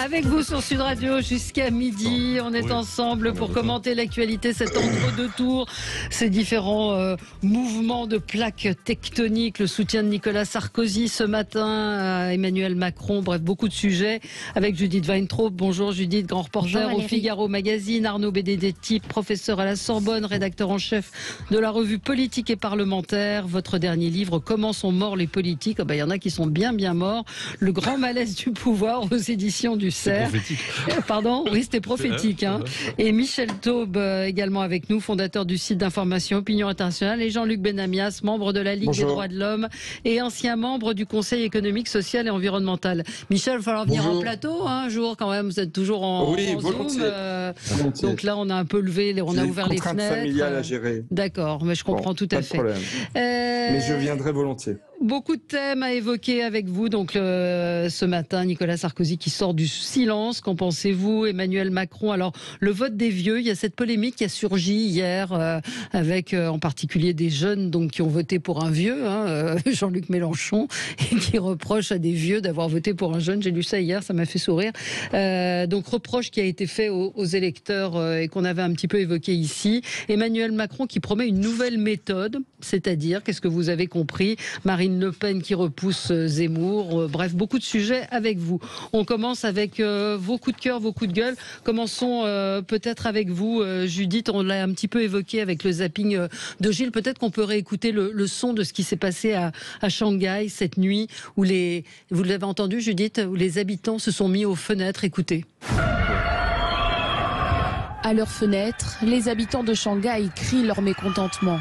Avec vous sur Sud Radio jusqu'à midi, on est ensemble pour commenter l'actualité, cet entre-deux tours, ces différents mouvements de plaques tectoniques, le soutien de Nicolas Sarkozy ce matin à Emmanuel Macron, bref, beaucoup de sujets avec Judith Weintraub. Bonjour Judith, grand reporter au Figaro Magazine, Arnaud Benedetti, professeur à la Sorbonne, rédacteur en chef de la revue Politique et Parlementaire. Votre dernier livre, Comment sont morts les politiques? Il y en a qui sont bien morts. Le grand malaise du pouvoir aux éditions du CERF. Pardon, oui, c'était prophétique. Hein. Et Michel Taube, également avec nous, fondateur du site d'information Opinion Internationale, et Jean-Luc Benamias, membre de la Ligue des droits de l'homme et ancien membre du Conseil économique, social et environnemental. Michel, il va falloir venir en plateau un jour quand même. Vous êtes toujours en Zoom. Donc là, on a un peu levé, on a ouvert les fenêtres. Familiale à gérer. D'accord, mais je comprends tout à fait. Mais je viendrai volontiers. Beaucoup de thèmes à évoquer avec vous. Donc ce matin, Nicolas Sarkozy qui sort du silence. Qu'en pensez-vous? Emmanuel Macron. Alors le vote des vieux, il y a cette polémique qui a surgi hier avec en particulier des jeunes donc qui ont voté pour un vieux, Jean-Luc Mélenchon, et qui reproche à des vieux d'avoir voté pour un jeune. J'ai lu ça hier, ça m'a fait sourire. Donc reproche qui a été fait aux électeurs et qu'on avait un petit peu évoqué ici. Emmanuel Macron qui promet une nouvelle méthode, c'est-à-dire, qu'est-ce que vous avez compris? Marine Le Pen qui repousse Zemmour, bref, beaucoup de sujets avec vous. On commence avec vos coups de cœur, vos coups de gueule. Commençons peut-être avec vous, Judith, on l'a un petit peu évoqué avec le zapping de Gilles. Peut-être qu'on peut réécouter le son de ce qui s'est passé à Shanghai cette nuit, où vous l'avez entendu, Judith, où les habitants se sont mis aux fenêtres. Écoutez. À leurs fenêtres, les habitants de Shanghai crient leur mécontentement.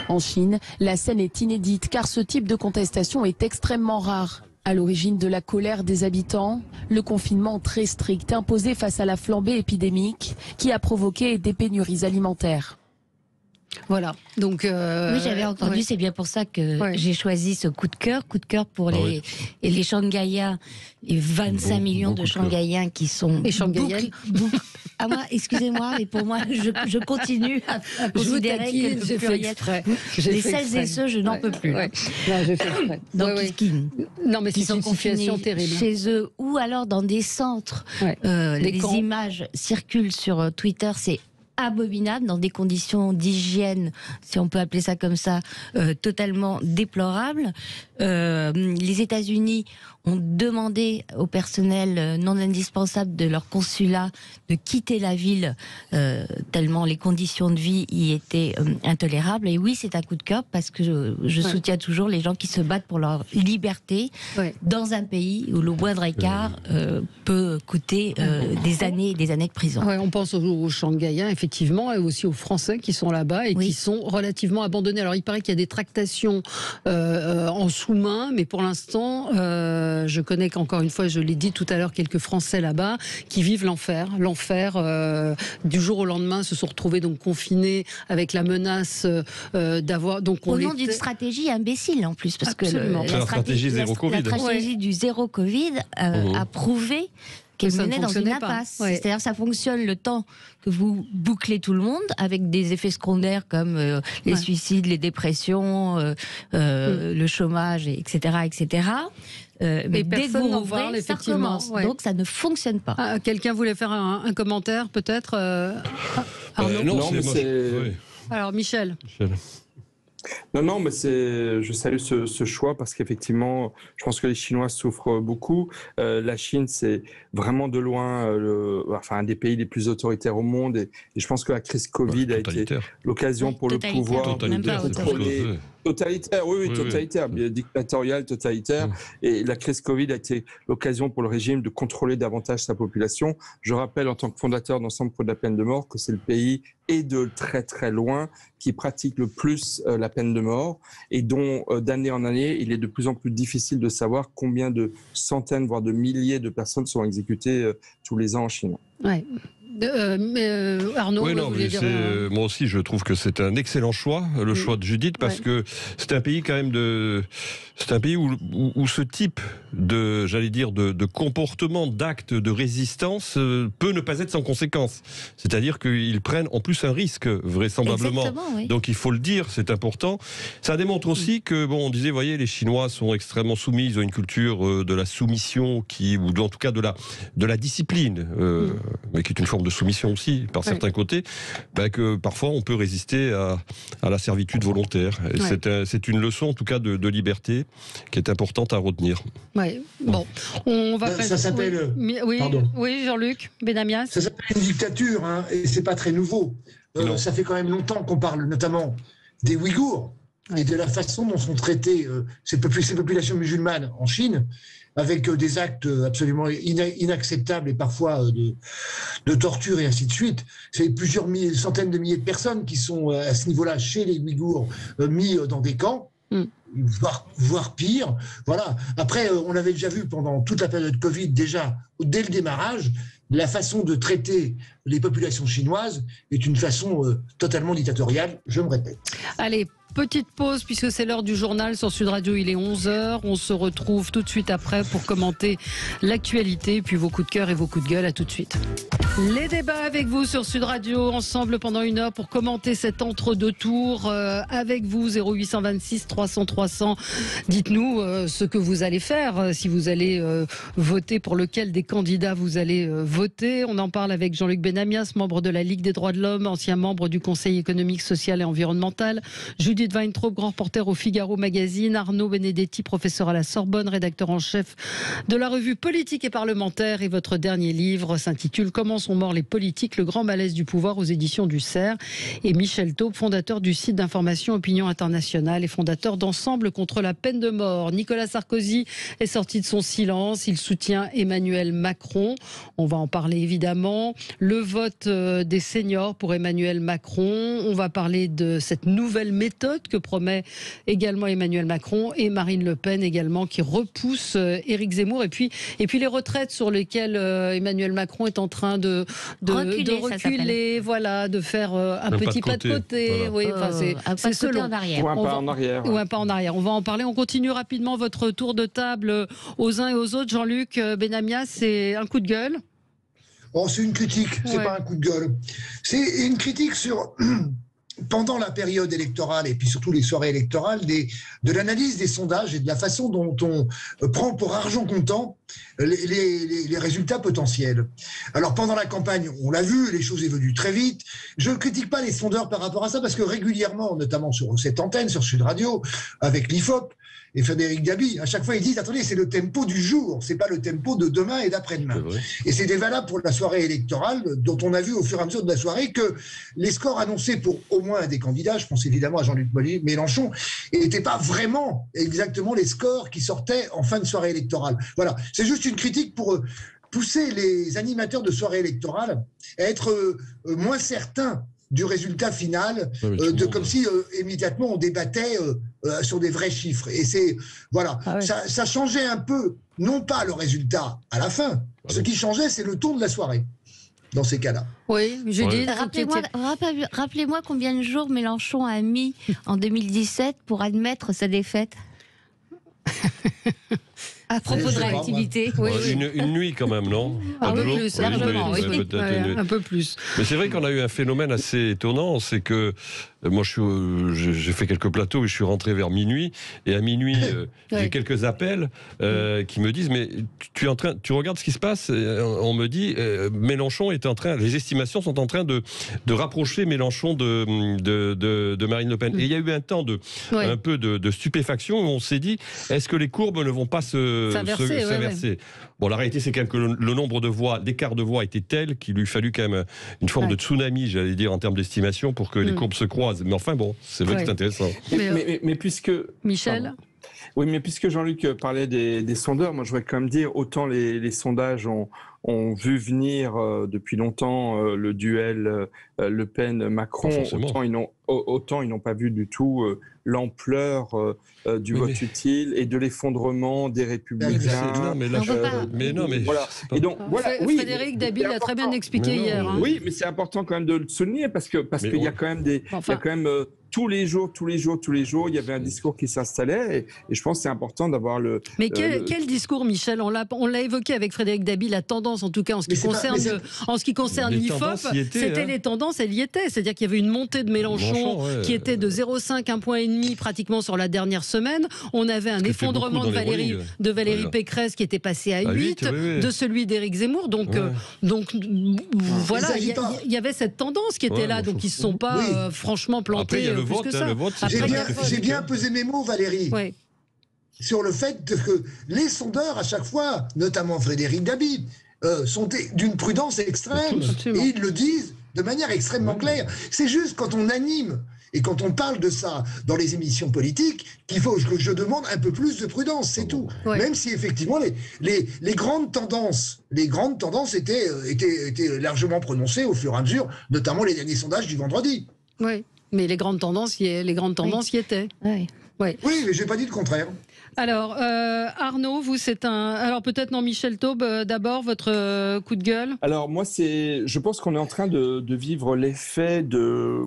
En Chine, la scène est inédite car ce type de contestation est extrêmement rare. À l'origine de la colère des habitants, le confinement très strict imposé face à la flambée épidémique qui a provoqué des pénuries alimentaires. Voilà, donc... oui, j'avais entendu, ouais. C'est bien pour ça que j'ai choisi ce coup de cœur pour les Shanghaïens, les 25 millions de Shanghaïens qui sont... Et Shanghaïennes Ah moi, excusez-moi, mais pour moi, je continue à considérer que le pluriel... Les celles et ceux, je n'en peux plus. Ouais. Non, je fais exprès. Donc, non, mais qui sont confinés chez eux, ou alors dans des centres. Les images circulent sur Twitter, c'est abominable, dans des conditions d'hygiène, si on peut appeler ça comme ça, totalement déplorables. Les États-Unis ont demandé au personnel non indispensable de leur consulat de quitter la ville tellement les conditions de vie y étaient intolérables. Et oui, c'est un coup de cœur parce que je soutiens toujours les gens qui se battent pour leur liberté dans un pays où le moindre écart peut coûter des années et des années de prison. On pense aux Shanghaïens, effectivement, et aussi aux Français qui sont là-bas et qui sont relativement abandonnés. Alors, il paraît qu'il y a des tractations en sous-main, mais pour l'instant, je connais qu'encore une fois, je l'ai dit tout à l'heure, quelques Français là-bas qui vivent l'enfer. Du jour au lendemain, se sont retrouvés donc confinés avec la menace d'avoir... Donc au nom d'une stratégie imbécile en plus, parce Absolument. que la stratégie zéro Covid. La stratégie du zéro Covid a prouvé qu'elle menait dans une impasse. C'est-à-dire que ça fonctionne le temps que vous bouclez tout le monde, avec des effets secondaires comme les suicides, les dépressions, le chômage, etc. etc. Mais dès que vous rouvrez, ça recommence. Donc ça ne fonctionne pas. Quelqu'un voulait faire un commentaire peut-être Arnaud? Non, mais c'est... Alors Michel. Non, mais je salue ce choix parce qu'effectivement, je pense que les Chinois souffrent beaucoup. La Chine, c'est vraiment de loin un des pays les plus autoritaires au monde. Et je pense que la crise Covid a été l'occasion pour le pouvoir de contrôler... Totalitaire, totalitaire, dictatorial, totalitaire. Et la crise Covid a été l'occasion pour le régime de contrôler davantage sa population. Je rappelle, en tant que fondateur d'Ensemble pour la peine de mort, que c'est le pays, et de très très loin, qui pratique le plus la peine de mort, et dont d'année en année, il est de plus en plus difficile de savoir combien de centaines, voire de milliers de personnes sont exécutées tous les ans en Chine. Arnaud, oui, non, mais moi aussi, je trouve que c'est un excellent choix, le choix de Judith, parce que c'est un pays quand même c'est un pays où ce type de comportement, d'acte de résistance peut ne pas être sans conséquence. C'est-à-dire qu'ils prennent en plus un risque, vraisemblablement. Oui. Donc il faut le dire, c'est important. Ça démontre aussi que, on disait, voyez, les Chinois sont extrêmement soumis, ils ont une culture de la soumission, ou en tout cas de la discipline, mais qui est une forme de soumission aussi, par certains côtés, que parfois on peut résister à la servitude volontaire. C'est une leçon, en tout cas, de liberté, qui est importante à retenir. Oui, bon, on va ça s'appelle... Oui, Jean-Luc Benamias. Ça s'appelle une dictature, hein, et c'est pas très nouveau. Ça fait quand même longtemps qu'on parle notamment des Ouïghours et de la façon dont sont traitées ces populations musulmanes en Chine, avec des actes absolument inacceptables et parfois de torture et ainsi de suite. C'est plusieurs centaines de milliers de personnes qui sont à ce niveau-là, chez les Ouïghours, mis dans des camps, voire pire. Voilà. Après, on avait déjà vu pendant toute la période Covid, déjà, dès le démarrage, la façon de traiter les populations chinoises est une façon totalement dictatoriale, je me répète. Allez, petite pause puisque c'est l'heure du journal sur Sud Radio, il est 11h. On se retrouve tout de suite après pour commenter l'actualité, puis vos coups de cœur et vos coups de gueule. À tout de suite. Les débats avec vous sur Sud Radio, ensemble pendant 1 heure pour commenter cet entre-deux tours avec vous, 0826 300 300. Dites-nous ce que vous allez faire, si vous allez voter, pour lequel des candidats vous allez voter. On en parle avec Jean-Luc Benamias, membre de la Ligue des droits de l'homme, ancien membre du Conseil économique, social et environnemental. Judith Weintraub, grand reporter au Figaro Magazine. Arnaud Benedetti, professeur à la Sorbonne, rédacteur en chef de la revue Politique et Parlementaire. Et votre dernier livre s'intitule « Comment sont morts les politiques, le grand malaise du pouvoir » aux éditions du Cerf. Et Michel Taube, fondateur du site d'information Opinion Internationale et fondateur d'Ensemble contre la peine de mort. Nicolas Sarkozy est sorti de son silence. Il soutient Emmanuel Macron. On va en parler évidemment. Le vote des seniors pour Emmanuel Macron. On va parler de cette nouvelle méthode que promet également Emmanuel Macron, et Marine Le Pen également qui repousse Éric Zemmour. Et puis les retraites sur lesquelles Emmanuel Macron est en train de reculer, voilà, de faire un petit pas de côté. Voilà. Oui, c'est selon. En arrière. Ou un pas en arrière. Ou un pas en arrière. On va en parler. On continue rapidement votre tour de table aux uns et aux autres. Jean-Luc Benamias, c'est un coup de gueule. Oh, c'est une critique, c'est pas un coup de gueule. C'est une critique sur, pendant la période électorale et puis surtout les soirées électorales, de l'analyse des sondages et de la façon dont on prend pour argent comptant les résultats potentiels. Alors pendant la campagne, on l'a vu, les choses évoluent très vite. Je ne critique pas les sondeurs par rapport à ça parce que régulièrement, notamment sur cette antenne, sur Sud Radio, avec l'IFOP, et Frédéric Gabi, à chaque fois ils disent attendez, c'est le tempo du jour, c'est pas le tempo de demain et d'après-demain. Et c'était valable pour la soirée électorale, dont on a vu au fur et à mesure de la soirée que les scores annoncés pour au moins un des candidats, je pense évidemment à Jean-Luc Mélenchon, n'étaient pas vraiment exactement les scores qui sortaient en fin de soirée électorale. Voilà, c'est juste une critique pour pousser les animateurs de soirée électorale à être moins certains du résultat final, comme si immédiatement on débattait sur des vrais chiffres. Et c'est voilà, ça changeait un peu, non pas le résultat à la fin. Ce qui changeait, c'est le ton de la soirée. Dans ces cas-là. Oui, je dis. Rappelez-moi combien de jours Mélenchon a mis en 2017 pour admettre sa défaite. À propos de réactivité. Une nuit quand même, non? Un peu plus, largement. Un peu plus. Mais c'est vrai qu'on a eu un phénomène assez étonnant, c'est que moi j'ai fait quelques plateaux et je suis rentré vers minuit, et à minuit j'ai quelques appels qui me disent mais tu regardes ce qui se passe, on me dit Mélenchon est en train, les estimations sont en train de rapprocher Mélenchon de Marine Le Pen. Et il y a eu un temps un peu de stupéfaction où on s'est dit est-ce que les courbes ne vont pas s'inverser. Bon, la réalité, c'est quand même que le nombre de voix, l'écart de voix était tel qu'il lui fallut quand même une forme de tsunami, j'allais dire, en termes d'estimation pour que les courbes se croisent. Mais enfin, bon, c'est vrai que c'est intéressant. Mais puisque... Michel Oui, mais puisque Jean-Luc parlait des sondeurs, moi je voudrais quand même dire, autant les sondages ont vu venir depuis longtemps le duel Le Pen-Macron, autant ils n'ont pas vu du tout l'ampleur du vote utile et de l'effondrement des Républicains. Voilà. Et donc, Frédéric Dabi l'a très bien expliqué hier. Hein. Oui, mais c'est important quand même de le souligner parce qu'il y a quand même tous les jours, il y avait un discours qui s'installait et je pense que c'est important d'avoir le... Mais quel discours, Michel? On l'a évoqué avec Frédéric Dabi, la tendance en tout cas en ce qui concerne l'IFOP, c'était les tendances, elles y étaient. C'est-à-dire qu'il y avait une montée de Mélenchon qui était de 0,5, 1,5 point pratiquement sur la dernière semaine. On avait un effondrement de Valérie Pécresse qui était passé à 8, de celui d'Éric Zemmour. Donc voilà, il y avait cette tendance qui était là. Donc ils ne se sont pas franchement plantés. J'ai bien pesé mes mots, Valérie, sur le fait que les sondeurs, à chaque fois, notamment Frédéric Dabi, sont d'une prudence extrême. Et ils le disent de manière extrêmement claire. C'est juste quand on anime et quand on parle de ça dans les émissions politiques qu'il faut que je demande un peu plus de prudence, c'est tout. Même si effectivement les grandes tendances étaient largement prononcées au fur et à mesure, notamment les derniers sondages du vendredi. Oui. Mais les grandes tendances y étaient. Oui, mais je n'ai pas dit le contraire. Alors, Arnaud, vous, alors peut-être non, Michel Taube, d'abord, votre coup de gueule. Alors, moi, je pense qu'on est en train de vivre l'effet des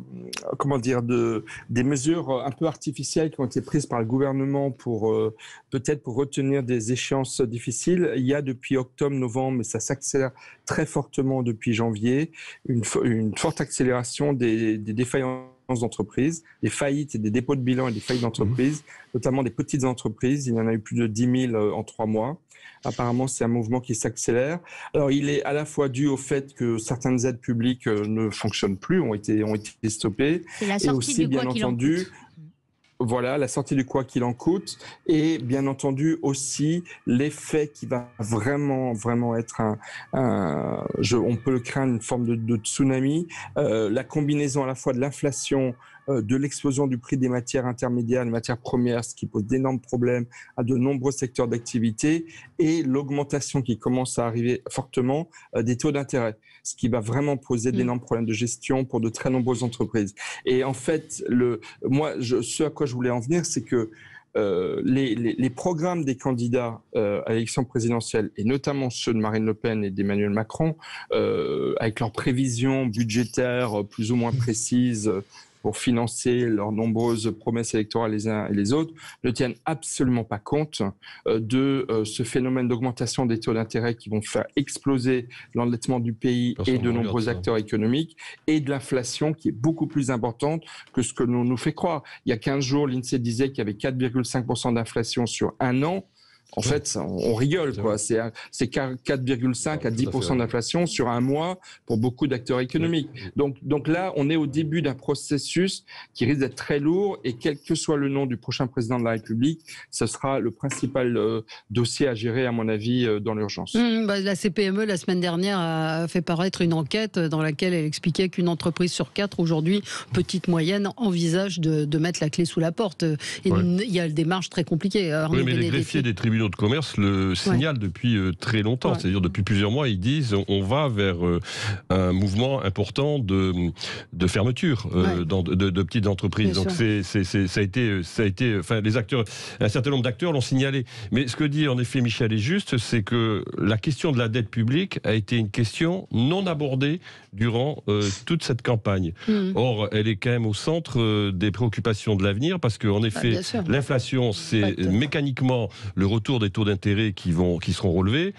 mesures un peu artificielles qui ont été prises par le gouvernement peut-être pour retenir des échéances difficiles. Il y a depuis octobre, novembre, mais ça s'accélère très fortement depuis janvier, une forte accélération des défaillances d'entreprises, des faillites et des dépôts de bilan et des faillites d'entreprises, notamment des petites entreprises. Il y en a eu plus de 10 000 en 3 mois. Apparemment, c'est un mouvement qui s'accélère. Alors, il est à la fois dû au fait que certaines aides publiques ne fonctionnent plus, ont été stoppées. C'est la sortie du quoi qu'il en coûte. Voilà, la sortie du quoi qu'il en coûte et bien entendu aussi l'effet qui va vraiment être on peut le craindre, une forme de tsunami, la combinaison à la fois de l'inflation, de l'explosion du prix des matières intermédiaires, des matières premières, ce qui pose d'énormes problèmes à de nombreux secteurs d'activité, et l'augmentation qui commence à arriver fortement des taux d'intérêt, ce qui va vraiment poser d'énormes problèmes de gestion pour de très nombreuses entreprises. Et en fait, ce à quoi je voulais en venir, c'est que les programmes des candidats à l'élection présidentielle, et notamment ceux de Marine Le Pen et d'Emmanuel Macron, avec leurs prévisions budgétaires plus ou moins précises pour financer leurs nombreuses promesses électorales les uns et les autres, ne tiennent absolument pas compte de ce phénomène d'augmentation des taux d'intérêt qui vont faire exploser l'endettement du pays et de nombreux acteurs économiques, et de l'inflation qui est beaucoup plus importante que ce que l'on nous fait croire. Il y a 15 jours, l'INSEE disait qu'il y avait 4,5% d'inflation sur un an. En fait, on rigole, quoi. C'est 4,5 à 10% d'inflation sur un mois pour beaucoup d'acteurs économiques. Donc là, on est au début d'un processus qui risque d'être très lourd, et quel que soit le nom du prochain président de la République, ce sera le principal dossier à gérer, à mon avis, dans l'urgence. La CPME, la semaine dernière, a fait paraître une enquête dans laquelle elle expliquait qu'une entreprise sur 4, aujourd'hui, petite, moyenne, envisage de mettre la clé sous la porte. Il y a des marges très compliquées. Oui, mais les greffiers des tribunaux de commerce le signalent depuis très longtemps. C'est-à-dire depuis plusieurs mois, ils disent on va vers un mouvement important de fermeture de petites entreprises. Bien Donc ça a été, enfin les acteurs, un certain nombre d'acteurs l'ont signalé. Mais ce que dit en effet Michel est juste, c'est que la question de la dette publique a été une question non abordée durant toute cette campagne. Or, elle est quand même au centre des préoccupations de l'avenir, parce qu'en effet, l'inflation, c'est mécaniquement le retour des taux d'intérêt qui seront relevés.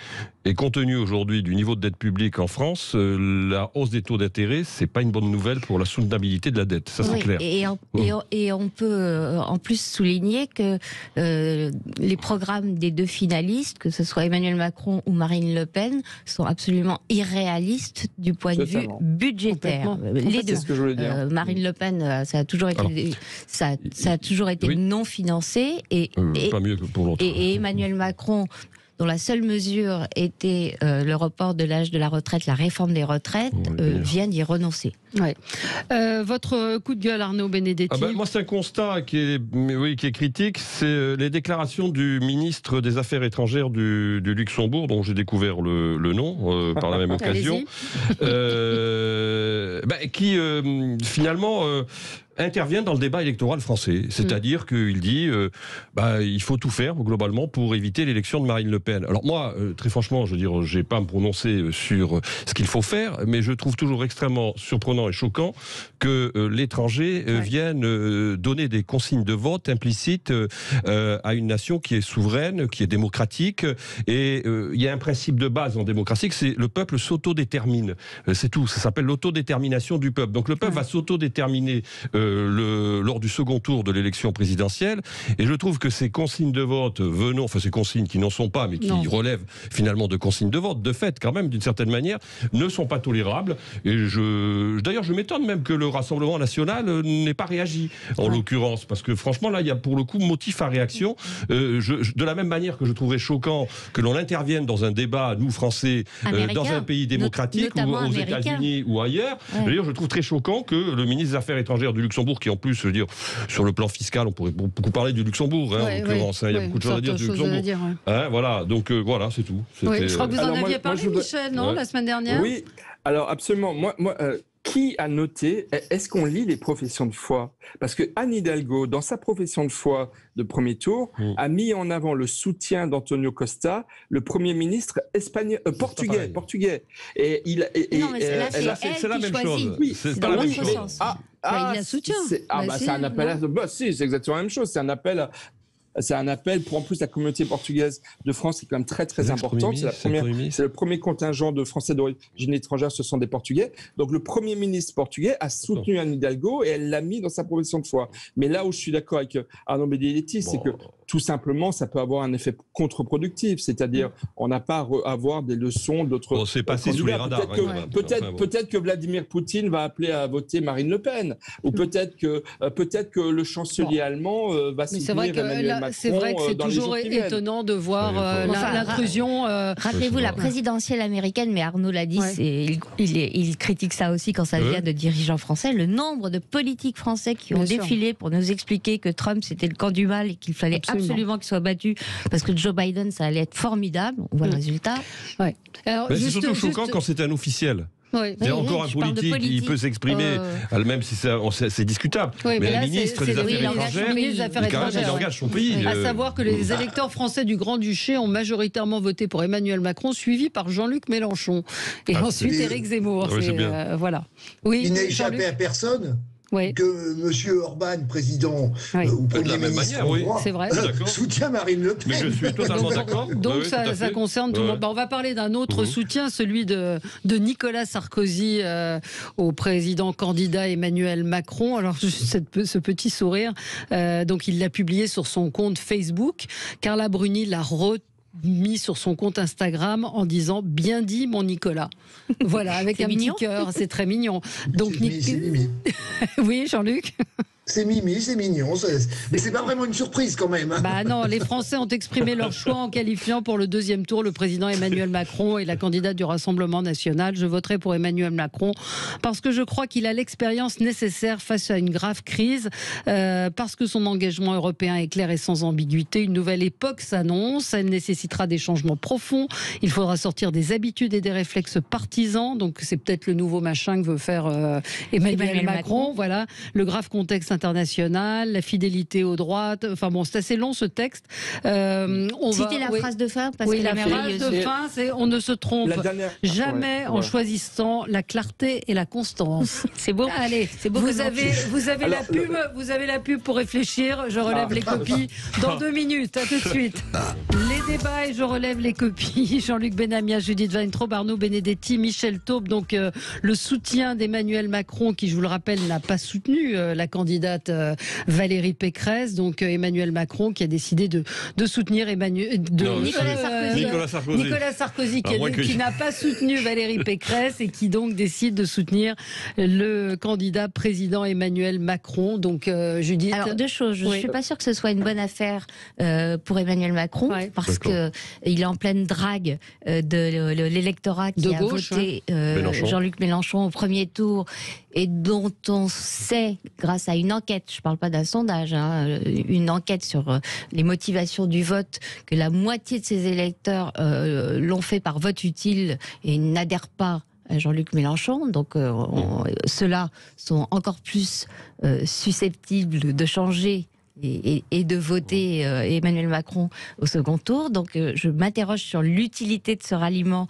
Et compte tenu aujourd'hui du niveau de dette publique en France, la hausse des taux d'intérêt, c'est pas une bonne nouvelle pour la soutenabilité de la dette. Ça, c'est clair. Et on peut en plus souligner que les programmes des deux finalistes, que ce soit Emmanuel Macron ou Marine Le Pen, sont absolument irréalistes du point de vue budgétaire. Les deux. C'est ce que je voulais dire. Marine Le Pen, ça a toujours été non financé, pas mieux que pour l'autre. Et Emmanuel Macron dont la seule mesure était le report de l'âge de la retraite, la réforme des retraites, viennent y renoncer. Ouais. Votre coup de gueule, Arnaud Benedetti? Moi, c'est un constat qui est critique. C'est les déclarations du ministre des Affaires étrangères du Luxembourg, dont j'ai découvert le nom par la même occasion, qui finalement interviennent dans le débat électoral français. C'est-à-dire qu'il dit il faut tout faire globalement pour éviter l'élection de Marine Le Pen. Alors moi, très franchement, je veux dire, je n'ai pas à me prononcer sur ce qu'il faut faire, mais je trouve toujours extrêmement surprenant et choquant que l'étranger vienne donner des consignes de vote implicites à une nation qui est souveraine, qui est démocratique. Et il y a un principe de base en démocratie, que c'est le peuple s'autodétermine. C'est tout. Ça s'appelle l'autodétermination du peuple. Donc le peuple va s'autodéterminer lors du second tour de l'élection présidentielle, et je trouve que ces consignes de vote ces consignes qui n'en sont pas, mais qui relèvent finalement de consignes de vote, de fait quand même d'une certaine manière, ne sont pas tolérables. Et d'ailleurs je m'étonne même que le Rassemblement national n'ait pas réagi en l'occurrence, parce que franchement là il y a pour le coup motif à réaction. De la même manière que je trouverais choquant que l'on intervienne dans un débat, nous Français, dans un pays démocratique, ou aux États-Unis ou ailleurs. D'ailleurs je trouve très choquant que le ministre des Affaires étrangères du Luxembourg, qui en plus, je veux dire, sur le plan fiscal, on pourrait beaucoup parler du Luxembourg, en l'occurrence. Il y a beaucoup de choses à dire du Luxembourg. Voilà, donc voilà, c'est tout. Je crois que vous en aviez parlé, Michel, la semaine dernière? Oui, alors absolument. Moi qui a noté, est-ce qu'on lit les professions de foi? Parce que Anne Hidalgo, dans sa profession de foi de premier tour, a mis en avant le soutien d'Antonio Costa, le Premier ministre portugais. Et c'est la même chose. Oui, c'est pas la même chose. Il la soutient. C'est un appel c'est exactement la même chose. C'est un appel pour en plus la communauté portugaise de France qui est quand même très très importante. C'est le premier contingent de Français d'origine étrangère, ce sont des Portugais. Donc le Premier ministre portugais a soutenu Anne Hidalgo et elle l'a mis dans sa profession de foi. Mais là où je suis d'accord avec Arnaud Benedetti, c'est que tout simplement ça peut avoir un effet contre-productif. C'est-à-dire on n'a pas à avoir des leçons d'autres. C'est passé sous les radars. Peut-être que Vladimir Poutine va appeler à voter Marine Le Pen, ou peut-être que le chancelier allemand va soutenir Emmanuel Macron. C'est vrai que c'est toujours étonnant de voir l'intrusion. Rappelez-vous la présidentielle américaine, mais Arnaud l'a dit, il critique ça aussi quand ça vient de dirigeants français. Le nombre de politiques français qui ont défilé pour nous expliquer que Trump c'était le camp du mal et qu'il fallait absolument qu'il soit battu parce que Joe Biden ça allait être formidable. On voit le résultat. C'est surtout choquant quand c'est un officiel. C'est encore un politique qui peut s'exprimer, même si c'est discutable. Mais un ministre des Affaires étrangères, il engage son pays. À savoir que les électeurs français du Grand-Duché ont majoritairement voté pour Emmanuel Macron, suivi par Jean-Luc Mélenchon. Et ensuite Éric Zemmour. Voilà. Il n'a échappé à personne. Que M. Orban, président ou Premier ministre, soutient Marine Le Pen. Mais je suis totalement d'accord. Donc ça concerne tout le monde. On va parler d'un autre soutien, celui de Nicolas Sarkozy au président candidat Emmanuel Macron. Alors ce petit sourire, donc il l'a publié sur son compte Facebook. Carla Bruni l'a mis sur son compte Instagram en disant « Bien dit, mon Nicolas ». Voilà, avec un petit cœur, c'est très mignon. Donc, c'est mimi. Oui, Jean-Luc? C'est mimi, c'est mignon, mais c'est pas vraiment une surprise quand même. Non, les Français ont exprimé leur choix en qualifiant pour le deuxième tour le président Emmanuel Macron et la candidate du Rassemblement national. Je voterai pour Emmanuel Macron parce que je crois qu'il a l'expérience nécessaire face à une grave crise, parce que son engagement européen est clair et sans ambiguïté. Une nouvelle époque s'annonce, elle nécessitera des changements profonds. Il faudra sortir des habitudes et des réflexes partisans. Donc c'est peut-être le nouveau machin que veut faire Emmanuel Macron. Voilà, le grave contexte international, la fidélité aux droites. Enfin bon, c'est assez long ce texte. Citez la phrase de fin parce que la phrase de fin, c'est on ne se trompe jamais en choisissant la clarté et la constance. C'est beau. Allez, c'est beau. Vous avez la pub pour réfléchir. Je relève les copies dans 2 minutes. À tout de suite. Les débats et je relève les copies. Jean-Luc Benamia, Judith Weintraub, Arnaud Benedetti, Michel Taube. Donc le soutien d'Emmanuel Macron, qui je vous le rappelle n'a pas soutenu la candidate Valérie Pécresse, donc Emmanuel Macron qui a décidé de soutenir Nicolas Sarkozy qui n'a pas soutenu Valérie Pécresse et qui donc décide de soutenir le candidat président Emmanuel Macron. Donc Judith. Alors 2 choses, je ne suis pas sûre que ce soit une bonne affaire pour Emmanuel Macron parce que qu'il est en pleine drague de l'électorat qui a voté Jean-Luc Mélenchon au premier tour et dont on sait, grâce à une enquête, je ne parle pas d'un sondage, une enquête sur les motivations du vote, que la moitié de ces électeurs l'ont fait par vote utile et n'adhèrent pas à Jean-Luc Mélenchon. Donc ceux-là sont encore plus susceptibles de changer et de voter Emmanuel Macron au second tour. Donc je m'interroge sur l'utilité de ce ralliement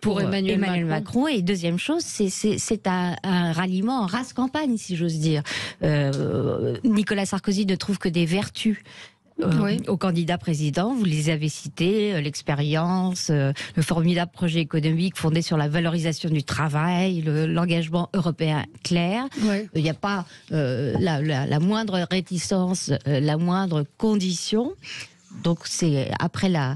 pour Emmanuel Macron. Et deuxième chose, c'est un ralliement en race campagne, si j'ose dire. Nicolas Sarkozy ne trouve que des vertus au candidat président. Vous les avez cités, l'expérience, le formidable projet économique fondé sur la valorisation du travail, l'engagement européen clair. Il n'y a pas la moindre réticence, la moindre condition. Donc c'est après la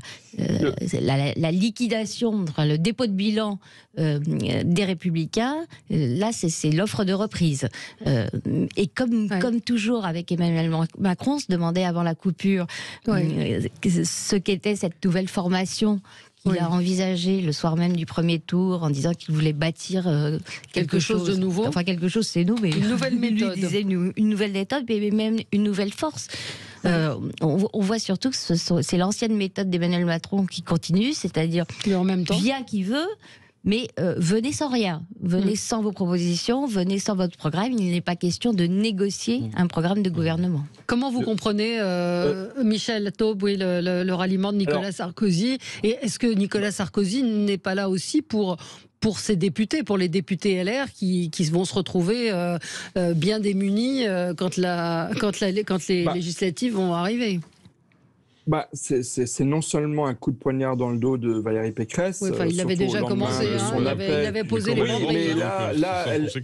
liquidation, le dépôt de bilan des Républicains, là c'est l'offre de reprise. Et comme toujours avec Emmanuel Macron, on se demandait avant la coupure ce qu'était cette nouvelle formation qu'il a envisagé le soir même du premier tour en disant qu'il voulait bâtir quelque chose de nouveau. Enfin quelque chose c'est nous, mais une nouvelle méthode. Il disait une nouvelle méthode, mais même une nouvelle force. On voit surtout que c'est l'ancienne méthode d'Emmanuel Macron qui continue, c'est-à-dire en même temps, vient qui veut, mais venez sans rien, venez sans vos propositions, venez sans votre programme. Il n'est pas question de négocier un programme de gouvernement. Comment vous comprenez, Michel Taube, le ralliement de Nicolas Sarkozy? Et est-ce que Nicolas Sarkozy n'est pas là aussi pour ses députés, pour les députés LR qui vont se retrouver bien démunis quand les législatives vont arriver? C'est non seulement un coup de poignard dans le dos de Valérie Pécresse. Il avait déjà commencé, il avait posé les membres. Mais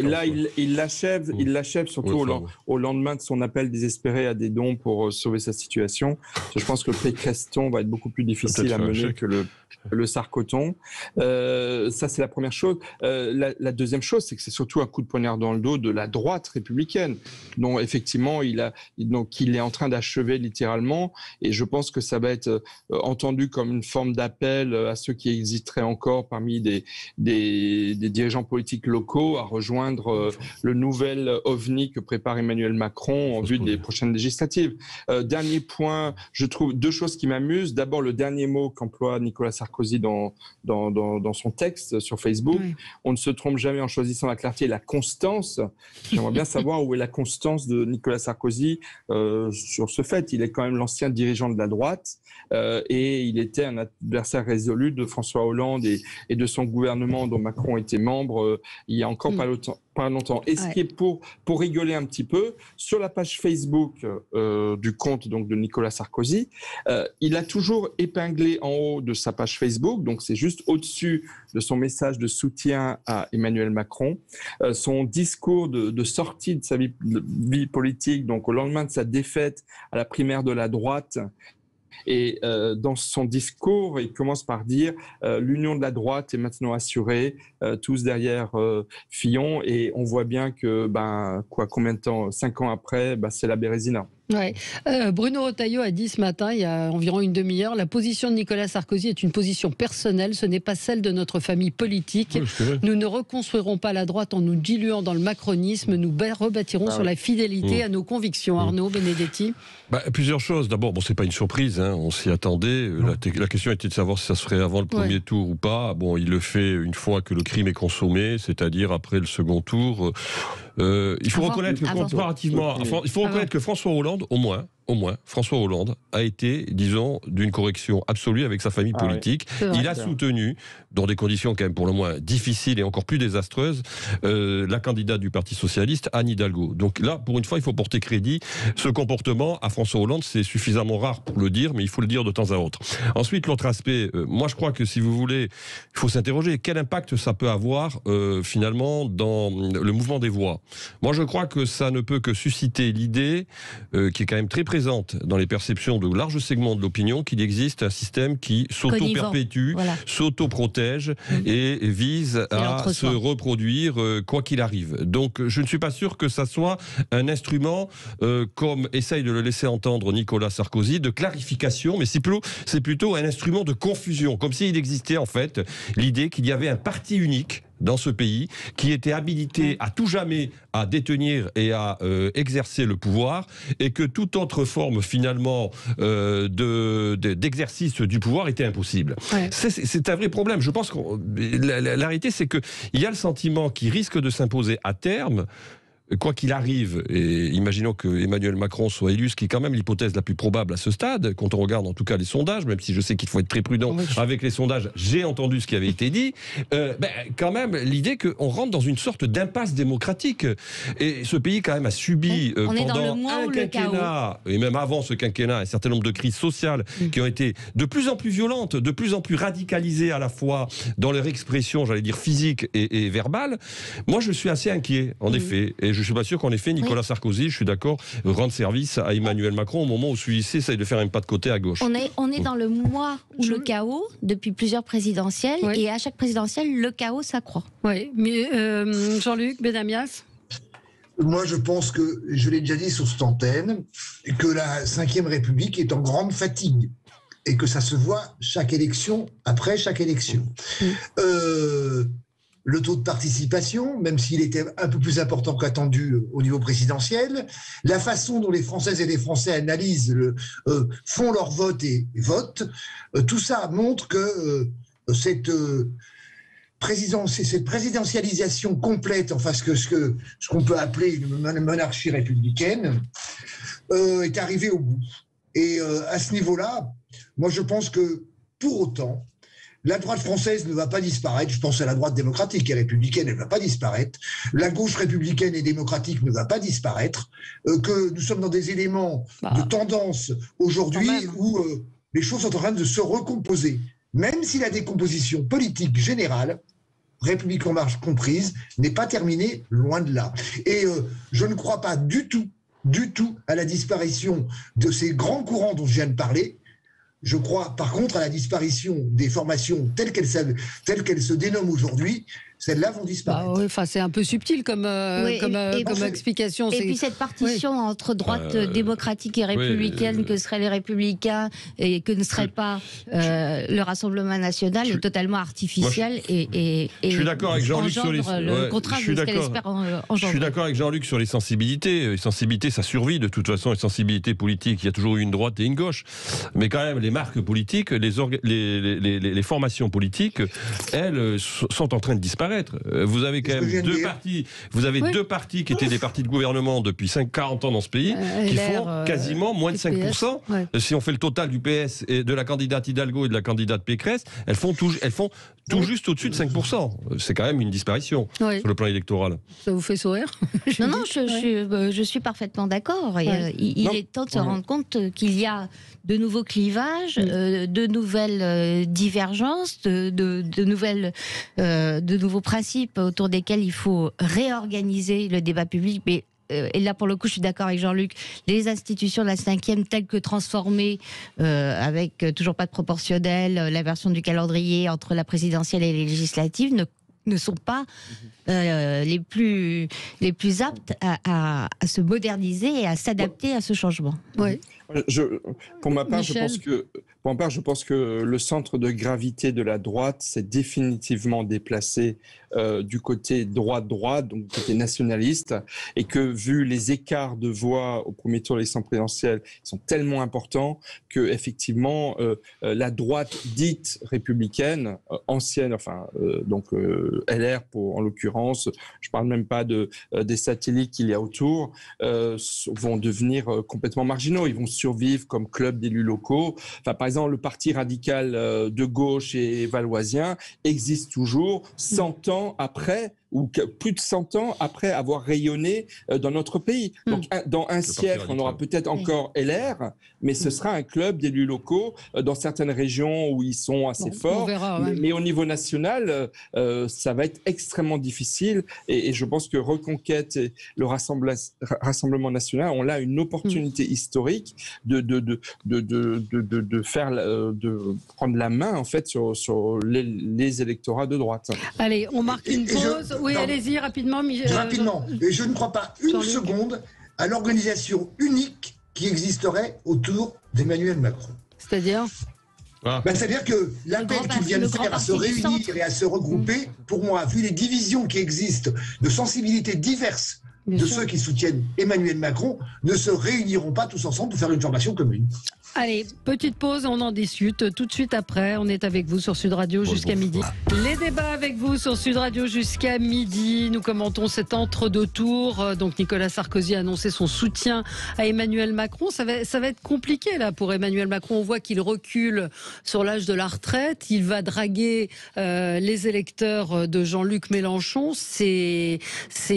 là, il l'achève surtout au lendemain de son appel désespéré à des dons pour sauver sa situation. Je pense que le Pécresseton va être beaucoup plus difficile à mener que le Sarkoton. Ça, c'est la première chose. La deuxième chose, c'est que c'est surtout un coup de poignard dans le dos de la droite républicaine, dont effectivement il est en train d'achever littéralement. Et je pense que ça va être entendu comme une forme d'appel à ceux qui existeraient encore parmi des dirigeants politiques locaux à rejoindre le nouvel ovni que prépare Emmanuel Macron en vue des prochaines législatives. Dernier point, je trouve deux choses qui m'amusent. D'abord, le dernier mot qu'emploie Nicolas Sarkozy dans son texte sur Facebook. On ne se trompe jamais en choisissant la clarté et la constance. J'aimerais bien savoir où est la constance de Nicolas Sarkozy sur ce fait. Il est quand même l'ancien dirigeant de la droite et il était un adversaire résolu de François Hollande et de son gouvernement dont Macron était membre il y a encore pas longtemps. Et ce qui est pour rigoler un petit peu, sur la page Facebook du compte donc de Nicolas Sarkozy, il a toujours épinglé en haut de sa page Facebook, donc c'est juste au-dessus de son message de soutien à Emmanuel Macron, son discours de sortie de sa vie politique, donc au lendemain de sa défaite à la primaire de la droite. Et dans son discours, il commence par dire l'union de la droite est maintenant assurée, tous derrière Fillon, et on voit bien que combien de temps, 5 ans après, c'est la Bérésina. Bruno Retailleau a dit ce matin, il y a environ une demi-heure, la position de Nicolas Sarkozy est une position personnelle, ce n'est pas celle de notre famille politique. Nous ne reconstruirons pas la droite en nous diluant dans le macronisme, nous rebâtirons sur la fidélité à nos convictions. Arnaud Benedetti. Plusieurs choses. D'abord, c'est pas une surprise, on s'y attendait. La question était de savoir si ça se ferait avant le premier tour ou pas. Il le fait une fois que le crime est consommé, c'est-à-dire après le second tour. Il faut reconnaître que comparativement, que François Hollande, au moins, François Hollande a été, disons, d'une correction absolue avec sa famille politique. Il a soutenu, dans des conditions quand même pour le moins difficiles et encore plus désastreuses, la candidate du Parti Socialiste, Anne Hidalgo. Donc là, pour une fois, il faut porter crédit. Ce comportement à François Hollande, c'est suffisamment rare pour le dire, mais il faut le dire de temps à autre. Ensuite, l'autre aspect, moi je crois que si vous voulez, il faut s'interroger quel impact ça peut avoir finalement dans le mouvement des voix. Moi je crois que ça ne peut que susciter l'idée, qui est quand même très précise, présente dans les perceptions de larges segments de l'opinion qu'il existe un système qui s'auto-perpétue, s'auto-protège et vise à se reproduire quoi qu'il arrive. Donc je ne suis pas sûr que ça soit un instrument, comme essaye de le laisser entendre Nicolas Sarkozy, de clarification, mais c'est plutôt un instrument de confusion, comme s'il existait en fait l'idée qu'il y avait un parti unique dans ce pays, qui était habilité à tout jamais à détenir et à exercer le pouvoir, et que toute autre forme finalement d'exercice du pouvoir était impossible. Ouais. C'est un vrai problème. Je pense que la réalité, c'est qu'il y a le sentiment qui risque de s'imposer à terme, quoi qu'il arrive, et imaginons que Emmanuel Macron soit élu, ce qui est quand même l'hypothèse la plus probable à ce stade, quand on regarde en tout cas les sondages, même si je sais qu'il faut être très prudent avec les sondages, j'ai entendu ce qui avait été dit, quand même l'idée qu'on rentre dans une sorte d'impasse démocratique. Et ce pays quand même a subi pendant un quinquennat, et même avant ce quinquennat, un certain nombre de crises sociales qui ont été de plus en plus violentes, de plus en plus radicalisées à la fois dans leur expression, j'allais dire physique et verbale. Moi je suis assez inquiet, en effet, et je ne suis pas sûr qu'en effet Nicolas Sarkozy, je suis d'accord, rende service à Emmanuel Macron au moment où celui-ci essaye de faire un pas de côté à gauche. On est dans le mois où le chaos, depuis plusieurs présidentielles, et à chaque présidentielle, le chaos s'accroît. Oui, mais Jean-Luc Benamias ? Moi, je pense que, je l'ai déjà dit sur cette antenne, que la Ve République est en grande fatigue et que ça se voit chaque élection après chaque élection. Le taux de participation, même s'il était un peu plus important qu'attendu au niveau présidentiel, la façon dont les Françaises et les Français analysent, font leur vote et votent, tout ça montre que cette présidentialisation complète, enfin ce qu'on peut appeler une monarchie républicaine, est arrivée au bout. Et à ce niveau-là, moi je pense que pour autant, la droite française ne va pas disparaître. Je pense à la droite démocratique et républicaine, elle ne va pas disparaître. La gauche républicaine et démocratique ne va pas disparaître. Que nous sommes dans des éléments de tendance aujourd'hui où les choses sont en train de se recomposer. Même si la décomposition politique générale, République en marche comprise, n'est pas terminée, loin de là. Et je ne crois pas du tout à la disparition de ces grands courants dont je viens de parler. Je crois, par contre, à la disparition des formations telles qu'elles se dénomment aujourd'hui. Celles-là vont disparaître. C'est un peu subtil comme explication. Et puis cette partition entre droite démocratique et républicaine que seraient les républicains et que ne serait pas le Rassemblement national est totalement artificielle. Je suis d'accord avec Jean-Luc sur les... le contraire de ce qu'elle espère engendrer. Je suis d'accord avec Jean-Luc sur les sensibilités. Les sensibilités, ça survit de toute façon. Les sensibilités politiques, il y a toujours eu une droite et une gauche. Mais quand même, les marques politiques, les formations politiques, elles sont en train de disparaître. Vous avez quand même deux partis. Vous avez deux partis qui étaient des partis de gouvernement depuis 40 ans dans ce pays, qui font quasiment moins de 5%. Si on fait le total du PS et de la candidate Hidalgo et de la candidate Pécresse, elles font tout juste au-dessus de 5%. C'est quand même une disparition sur le plan électoral. Ça vous fait sourire? Non, je suis parfaitement d'accord. Il est temps de se rendre compte qu'il y a de nouveaux clivages, de nouvelles divergences, de nouveaux principes autour desquels il faut réorganiser le débat public. Mais et là, pour le coup, je suis d'accord avec Jean-Luc, les institutions de la 5e, telles que transformées, avec toujours pas de proportionnel, la version du calendrier entre la présidentielle et les législatives, ne sont pas les plus aptes à se moderniser et à s'adapter à ce changement. Oui. Pour ma part, je pense que le centre de gravité de la droite s'est définitivement déplacé du côté droite, donc du côté nationaliste, et que vu les écarts de voix au premier tour de l'élection présidentielle, ils sont tellement importants que effectivement la droite dite républicaine, ancienne, LR en l'occurrence, je parle même pas des satellites qu'il y a autour, vont devenir complètement marginaux. Ils vont survivre comme club d'élus locaux. Enfin, par exemple, le parti radical de gauche et valoisien existe toujours 100 ans après ou plus de 100 ans après avoir rayonné dans notre pays. Donc, dans un siècle, on aura peut-être encore LR, mais ce sera un club d'élus locaux dans certaines régions où ils sont assez forts. On verra, mais au niveau national, ça va être extrêmement difficile. Et je pense que Reconquête et le Rassemblement national ont là une opportunité historique de prendre la main en fait sur les électorats de droite. Allez, on marque une pause. Oui, allez-y rapidement. Rapidement. Et je ne crois pas une seconde à l'organisation unique qui existerait autour d'Emmanuel Macron. C'est-à-dire c'est-à-dire que l'appel qu'il vient de faire à se réunir et à se regrouper, pour moi, vu les divisions qui existent, de sensibilités diverses de ceux qui soutiennent Emmanuel Macron, ne se réuniront pas tous ensemble pour faire une formation commune. Allez, petite pause, on en discute tout de suite après. On est avec vous sur Sud Radio jusqu'à midi. Les débats avec vous sur Sud Radio jusqu'à midi. Nous commentons cet entre-deux-tours. Donc Nicolas Sarkozy a annoncé son soutien à Emmanuel Macron. Ça va être compliqué là pour Emmanuel Macron. On voit qu'il recule sur l'âge de la retraite. Il va draguer les électeurs de Jean-Luc Mélenchon. C'est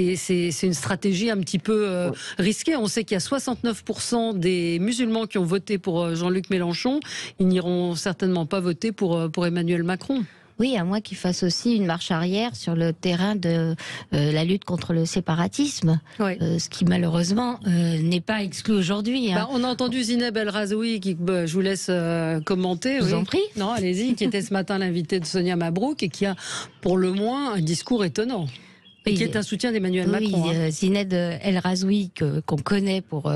une stratégie un petit peu risquée. On sait qu'il y a 69% des musulmans qui ont voté pour Jean-Luc Mélenchon, ils n'iront certainement pas voter pour Emmanuel Macron. Oui, à moins qu'il fasse aussi une marche arrière sur le terrain de la lutte contre le séparatisme, ce qui malheureusement n'est pas exclu aujourd'hui. On a entendu Zineb El Razoui, qui, je vous laisse commenter. Je vous en prie. Non, allez-y, qui était ce matin l'invité de Sonia Mabrouk et qui a pour le moins un discours étonnant. Et qui est un soutien d'Emmanuel Macron. Zineb El Razoui, qu'on connaît pour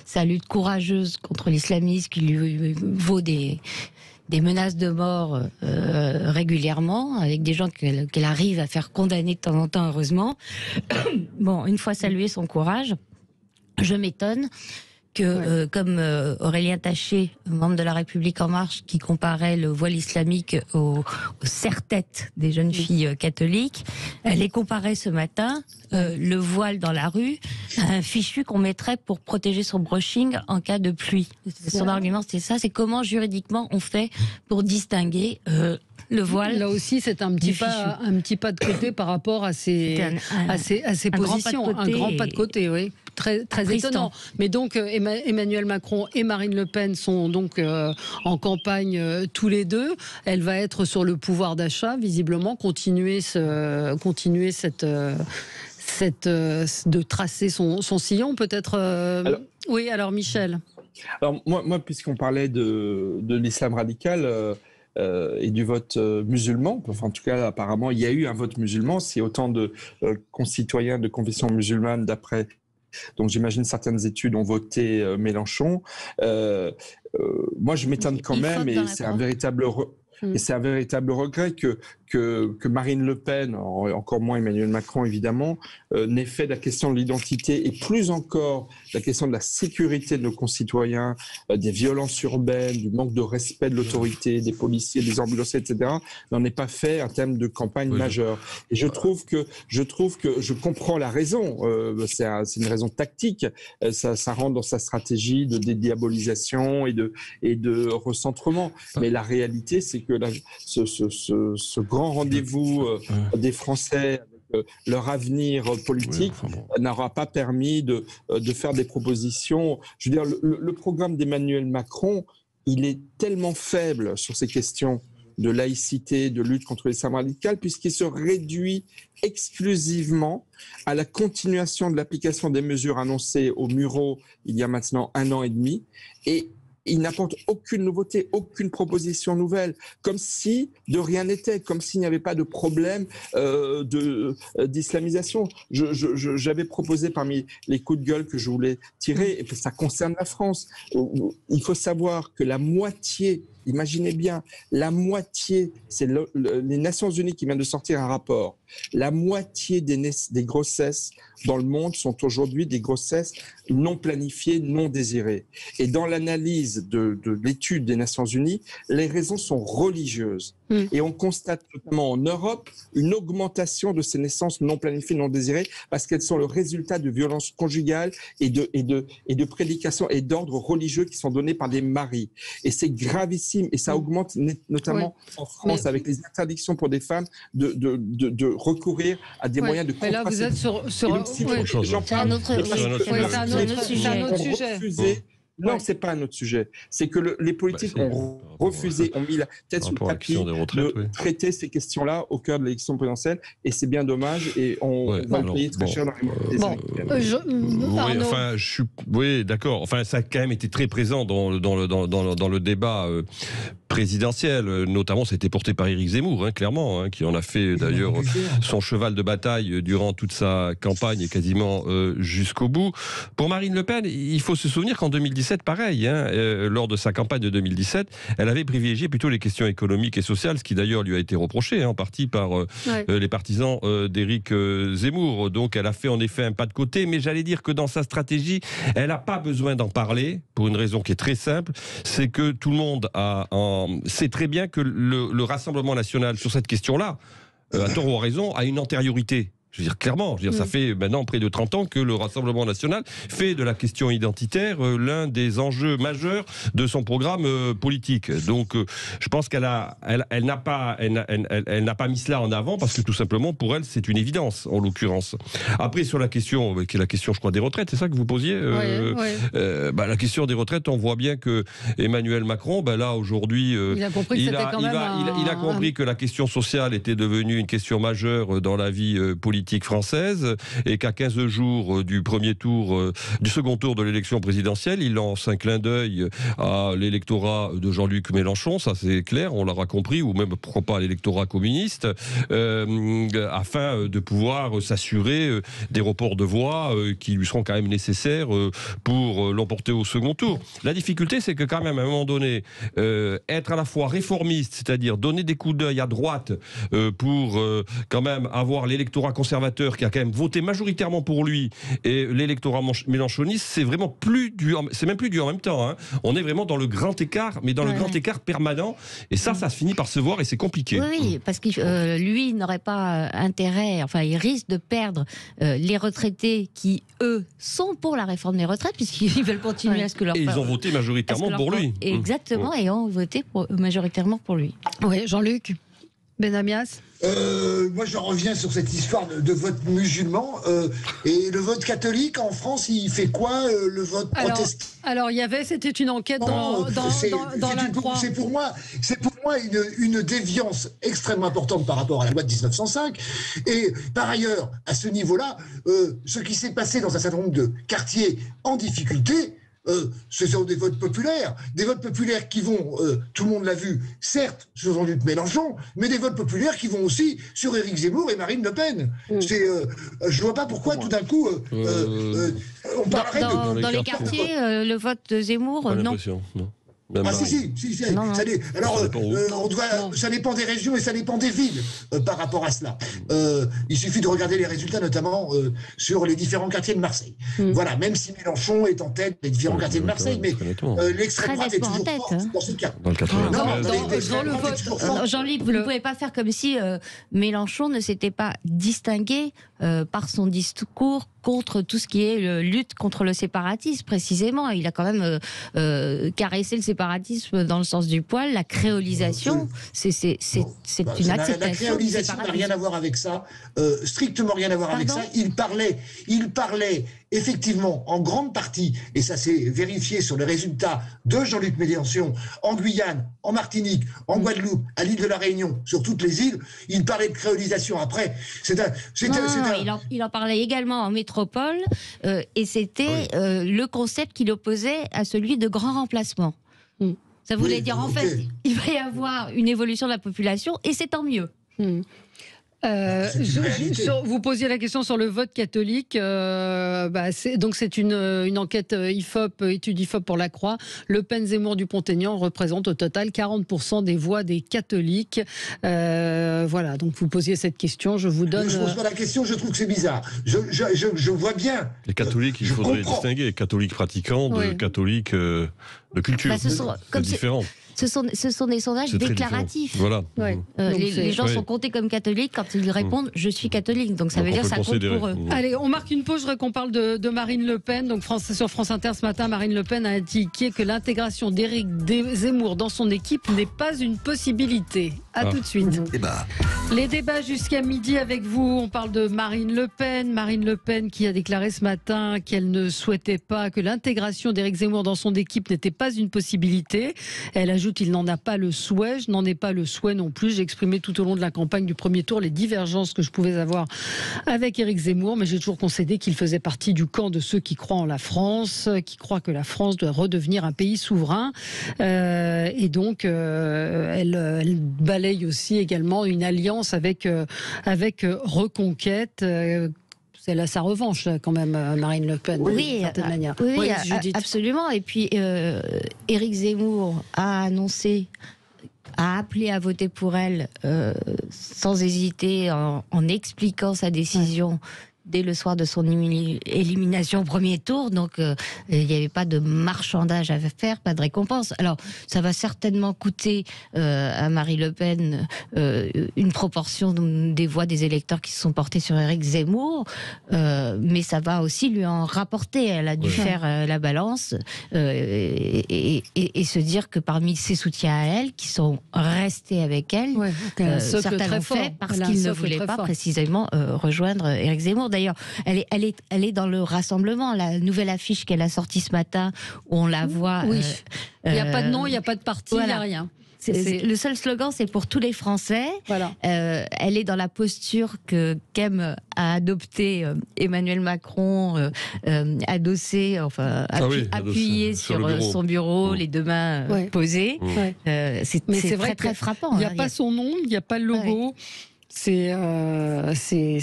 sa lutte courageuse contre l'islamisme, qui lui vaut des menaces de mort régulièrement, avec des gens qu'elle arrive à faire condamner de temps en temps, heureusement. Bon, une fois salué son courage, je m'étonne que, comme Aurélien Taché, membre de La République En Marche, qui comparait le voile islamique au serre-tête des jeunes filles catholiques, elle est comparée ce matin, le voile dans la rue, à un fichu qu'on mettrait pour protéger son brushing en cas de pluie. Son argument, c'est ça, c'est comment juridiquement on fait pour distinguer le voile. Là aussi, c'est un petit pas de côté par rapport à ses positions. Un grand pas de côté, oui. Très étonnant. Mais donc, Emmanuel Macron et Marine Le Pen sont donc en campagne tous les deux. Elle va être sur le pouvoir d'achat, visiblement, continuer de tracer son sillon, peut-être. Oui, alors Michel. Alors moi puisqu'on parlait de l'islam radical. Et du vote musulman. Enfin, en tout cas, apparemment, il y a eu un vote musulman. Si autant de concitoyens de confession musulmane, d'après, donc j'imagine certaines études, ont voté Mélenchon. Moi, je m'étonne quand même, et c'est un véritable regret que Marine Le Pen, encore moins Emmanuel Macron évidemment, n'ait fait de la question de l'identité et plus encore la question de la sécurité de nos concitoyens, des violences urbaines, du manque de respect de l'autorité, des policiers, des ambulanciers, etc., n'en ait pas fait un thème de campagne majeur. Et je trouve que je comprends la raison. C'est une raison tactique. Ça rentre dans sa stratégie de dédiabolisation et de recentrement. Mais la réalité, c'est que ce grand rendez-vous des Français avec leur avenir politique n'aura pas permis de faire des propositions. Je veux dire, le programme d'Emmanuel Macron, il est tellement faible sur ces questions de laïcité, de lutte contre l'islam radical, puisqu'il se réduit exclusivement à la continuation de l'application des mesures annoncées au Mureau il y a maintenant 1 an et demi, et il n'apporte aucune nouveauté, aucune proposition nouvelle, comme si de rien n'était, comme s'il n'y avait pas de problème d'islamisation. J'avais proposé parmi les coups de gueule que je voulais tirer, et ça concerne la France. Il faut savoir que la moitié, imaginez bien, la moitié, c'est les Nations Unies qui viennent de sortir un rapport, la moitié des grossesses dans le monde sont aujourd'hui des grossesses non planifiées, non désirées. Et dans l'analyse de l'étude des Nations Unies, les raisons sont religieuses. Et on constate notamment en Europe une augmentation de ces naissances non planifiées, non désirées, parce qu'elles sont le résultat de violences conjugales et de prédications et d'ordres religieux qui sont donnés par des maris. Et c'est gravissime. légitime et ça augmente notamment en France avec les interdictions pour des femmes de recourir à des moyens de contraception. Là, vous êtes sur j'en parle. C'est un autre sujet. Non, c'est pas un autre sujet. C'est que les politiques ont refusé, ont mis la tête sous le tapis de traiter ces questions-là au cœur de l'élection présidentielle, et c'est bien dommage, et on va le payer très cher dans les mois. Oui, d'accord. Enfin, ça a quand même été très présent dans le débat présidentiel, notamment c'était porté par Éric Zemmour, clairement, qui en a fait d'ailleurs son cheval de bataille durant toute sa campagne et quasiment jusqu'au bout. Pour Marine Le Pen, il faut se souvenir qu'en 2017, pareil, lors de sa campagne de 2017, elle avait privilégié plutôt les questions économiques et sociales, ce qui d'ailleurs lui a été reproché en partie par les partisans d'Éric Zemmour. Donc elle a fait en effet un pas de côté, mais j'allais dire que dans sa stratégie, elle n'a pas besoin d'en parler, pour une raison qui est très simple, c'est que tout le monde sait très bien que le Rassemblement national sur cette question-là, à tort ou à raison, a une antériorité. Je veux dire clairement, ça fait maintenant près de 30 ans que le Rassemblement national fait de la question identitaire l'un des enjeux majeurs de son programme politique. Donc je pense qu'elle n'a pas mis cela en avant parce que tout simplement pour elle c'est une évidence en l'occurrence. Après sur la question qui est la question je crois des retraites, c'est ça que vous posiez la question des retraites, on voit bien que Emmanuel Macron là aujourd'hui il a compris que il a compris que la question sociale était devenue une question majeure dans la vie politique française et qu'à 15 jours du second tour de l'élection présidentielle, il lance un clin d'œil à l'électorat de Jean-Luc Mélenchon, ça c'est clair, on l'aura compris, ou même pourquoi pas à l'électorat communiste, afin de pouvoir s'assurer des reports de voix qui lui seront quand même nécessaires pour l'emporter au second tour. La difficulté, c'est que quand même à un moment donné, être à la fois réformiste, c'est-à-dire donner des coups d'œil à droite pour quand même avoir l'électorat conservateur qui a quand même voté majoritairement pour lui et l'électorat mélenchoniste, c'est même plus du en même temps. On est vraiment dans le grand écart, mais dans le grand écart permanent. Et ça se finit par se voir et c'est compliqué. Oui, parce que lui n'aurait pas intérêt, enfin il risque de perdre les retraités qui, eux, sont pour la réforme des retraites, puisqu'ils veulent continuer à ce que leur... Et ils ont voté majoritairement pour lui. Exactement, et ont voté majoritairement pour lui. Oui, Jean-Luc Benamias. Moi, je reviens sur cette histoire de vote musulman. Et le vote catholique en France, il fait quoi, le vote protestant? Alors, c'était une enquête dans la Croix. C'est pour moi une déviance extrêmement importante par rapport à la loi de 1905. Et par ailleurs, à ce niveau-là, ce qui s'est passé dans un certain nombre de quartiers en difficulté, ce sont des votes populaires qui vont, tout le monde l'a vu, certes sur Jean-Luc Mélenchon, mais des votes populaires qui vont aussi sur Éric Zemmour et Marine Le Pen. Je vois pas pourquoi tout d'un coup on parlerait dans les quartiers, le vote de Zemmour, non. Si. Alors, ça dépend des régions et ça dépend des villes par rapport à cela. Il suffit de regarder les résultats, notamment sur les différents quartiers de Marseille. Voilà, même si Mélenchon est en tête des différents quartiers de Marseille, mais l'extrême droite est toujours forte dans ce cas. Jean-Luc, vous ne pouvez pas faire comme si Mélenchon ne s'était pas distingué par son discours contre tout ce qui est lutte contre le séparatisme, précisément. Il a quand même caressé le séparatisme dans le sens du poil. La créolisation, c'est une acceptation. La créolisation n'a rien à voir avec ça, strictement rien à voir avec ça. Il parlait effectivement en grande partie, et ça s'est vérifié sur les résultats de Jean-Luc Mélenchon en Guyane, en Martinique, en Guadeloupe, à l'île de la Réunion, sur toutes les îles, il parlait de créolisation. Après, il en parlait également en métropole, et c'était le concept qu'il opposait à celui de grand remplacement. Ça voulait dire, en fait, il va y avoir une évolution de la population, et c'est tant mieux. Vous posiez la question sur le vote catholique. Donc c'est une enquête étude IFOP pour la Croix. Le Pen, Zemmour, Dupont-Aignan représentent au total 40% des voix des catholiques. Voilà, donc vous posiez cette question. Je vous donne. Je ne pose pas la question. Je trouve que c'est bizarre. Je vois bien. Les catholiques, il faudrait distinguer catholiques pratiquants de catholiques de culture. C'est différent. ce sont des sondages déclaratifs. Voilà. Les gens sont comptés comme catholiques quand ils répondent « je suis catholique ». Donc ça veut dire que ça compte pour eux. Allez, on marque une pause, je voudrais qu'on parle de Marine Le Pen. Donc sur France Inter ce matin, Marine Le Pen a indiqué que l'intégration d'Éric Zemmour dans son équipe n'est pas une possibilité. À tout de suite. Les débats jusqu'à midi avec vous. On parle de Marine Le Pen. Marine Le Pen qui a déclaré ce matin qu'elle ne souhaitait pas que l'intégration d'Éric Zemmour dans son équipe n'était pas une possibilité. Elle ajoute il n'en a pas le souhait. Je n'en ai pas le souhait non plus. J'ai exprimé tout au long de la campagne du premier tour les divergences que je pouvais avoir avec Éric Zemmour, mais j'ai toujours concédé qu'il faisait partie du camp de ceux qui croient en la France, qui croient que la France doit redevenir un pays souverain. Et donc, elle balaye aussi également une alliance avec Reconquête. C'est là sa revanche quand même, Marine Le Pen, d'une certaine manière. Oui, absolument. Et puis, Éric Zemmour a annoncé, a appelé à voter pour elle sans hésiter, en expliquant sa décision dès le soir de son élimination au premier tour. Donc, il n'y avait pas de marchandage à faire, pas de récompense. Alors, ça va certainement coûter à Marie Le Pen une proportion des voix des électeurs qui se sont portés sur Éric Zemmour, mais ça va aussi lui en rapporter. Elle a dû faire la balance et se dire que parmi ses soutiens à elle, qui sont restés avec elle, certains l'ont fait parce qu'ils ne voulaient pas précisément rejoindre Éric Zemmour. D'ailleurs, elle est dans le rassemblement. La nouvelle affiche qu'elle a sortie ce matin, où on la voit. Il n'y a pas de nom, il n'y a pas de parti, il n'y a rien. Le seul slogan, c'est pour tous les Français. Elle est dans la posture qu'aime à adopter Emmanuel Macron, adossé, appuyé sur son bureau, les deux mains posées. C'est vrai, très frappant. Il n'y a pas son nom, il n'y a pas le logo. C'est assez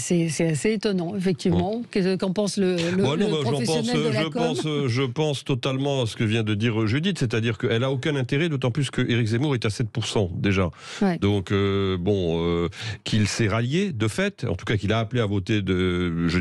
étonnant, effectivement. Qu'en pense le professionnel de la com ? Je pense totalement à ce que vient de dire Judith, c'est-à-dire qu'elle n'a aucun intérêt, d'autant plus que Éric Zemmour est à 7% déjà. Donc, qu'il s'est rallié, de fait, en tout cas qu'il a appelé à voter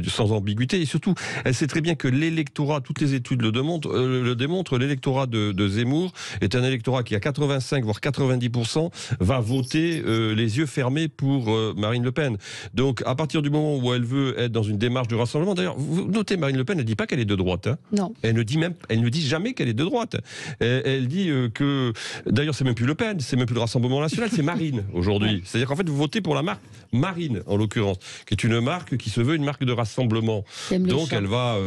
sans ambiguïté, et surtout, elle sait très bien que l'électorat, toutes les études le démontrent, l'électorat de Zemmour est un électorat qui, à 85 voire 90%, va voter les yeux fermés pour Marine Le Pen. Donc, à partir du moment où elle veut être dans une démarche de rassemblement, d'ailleurs, vous notez, Marine Le Pen, elle ne dit pas qu'elle est de droite. Non. Elle ne dit jamais qu'elle est de droite. Elle dit que, d'ailleurs, c'est même plus Le Pen, c'est même plus le Rassemblement National, c'est Marine aujourd'hui. C'est-à-dire qu'en fait, vous votez pour la marque Marine, en l'occurrence, qui est une marque qui se veut une marque de rassemblement. Donc, elle va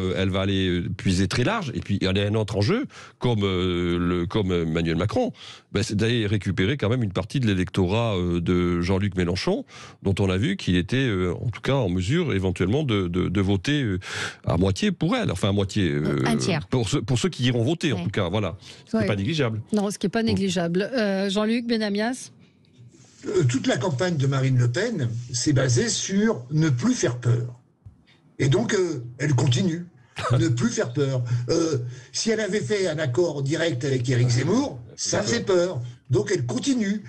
aller puiser très large. Et puis, il y a un autre enjeu, comme Emmanuel Macron, c'est d'aller récupérer quand même une partie de l'électorat de Jean-Luc Mélenchon, dont on a vu qu'il était, en tout cas, en mesure éventuellement de voter à moitié pour elle. Enfin, à moitié. Un tiers. Pour ceux qui iront voter, en tout cas. Voilà. Ce qui n'est pas négligeable. Non, ce qui n'est pas négligeable. Jean-Luc Benamias ? Toute la campagne de Marine Le Pen s'est basée sur ne plus faire peur. Et donc, elle continue. Ne plus faire peur. Si elle avait fait un accord direct avec Éric Zemmour, ça faisait peur. Donc elle continue.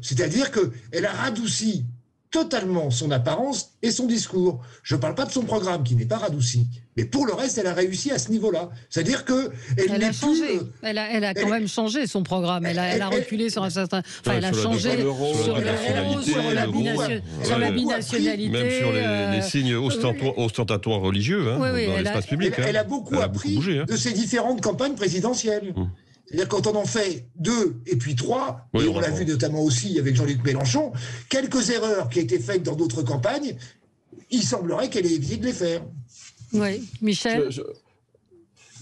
C'est-à-dire qu'elle a radouci totalement son apparence et son discours. Je ne parle pas de son programme qui n'est pas radouci, mais pour le reste, elle a réussi à ce niveau-là. C'est-à-dire qu'elle a changé. Elle a quand même changé son programme. Elle a reculé sur un certain. Enfin, elle a changé sur l'euro, sur la binationalité. Même sur les signes ostentatoires religieux dans l'espace public. Elle a beaucoup appris de ses différentes campagnes présidentielles. C'est-à-dire quand on en fait 2 et puis 3, et on l'a vu notamment aussi avec Jean-Luc Mélenchon, quelques erreurs qui ont été faites dans d'autres campagnes, il semblerait qu'elle ait évité de les faire. Oui, Michel ?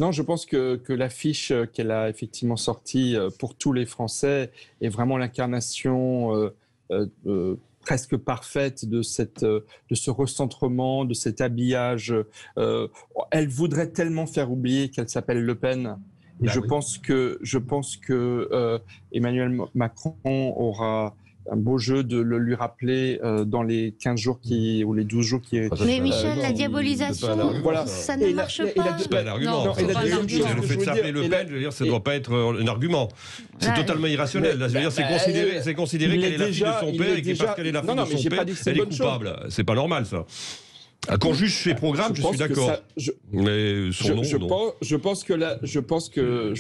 Non, je pense que l'affiche qu'elle a effectivement sortie pour tous les Français est vraiment l'incarnation presque parfaite de ce recentrement, de cet habillage. Elle voudrait tellement faire oublier qu'elle s'appelle Le Pen. Et je pense que Emmanuel Macron aura un beau jeu de le lui rappeler dans les 15 jours ou les 12 jours qui... Mais Michel, la diabolisation, ça ne marche pas. C'est pas un argument. Le fait de s'appeler Le Pen, je veux dire, ça ne doit pas être un argument. C'est totalement irrationnel. C'est considéré qu'elle est la fille de son père et que parce qu'elle est la fille de son père, elle est coupable. C'est pas normal, ça. Qu'on juge ses programmes, je suis d'accord. Mais son nom, non. Je pense que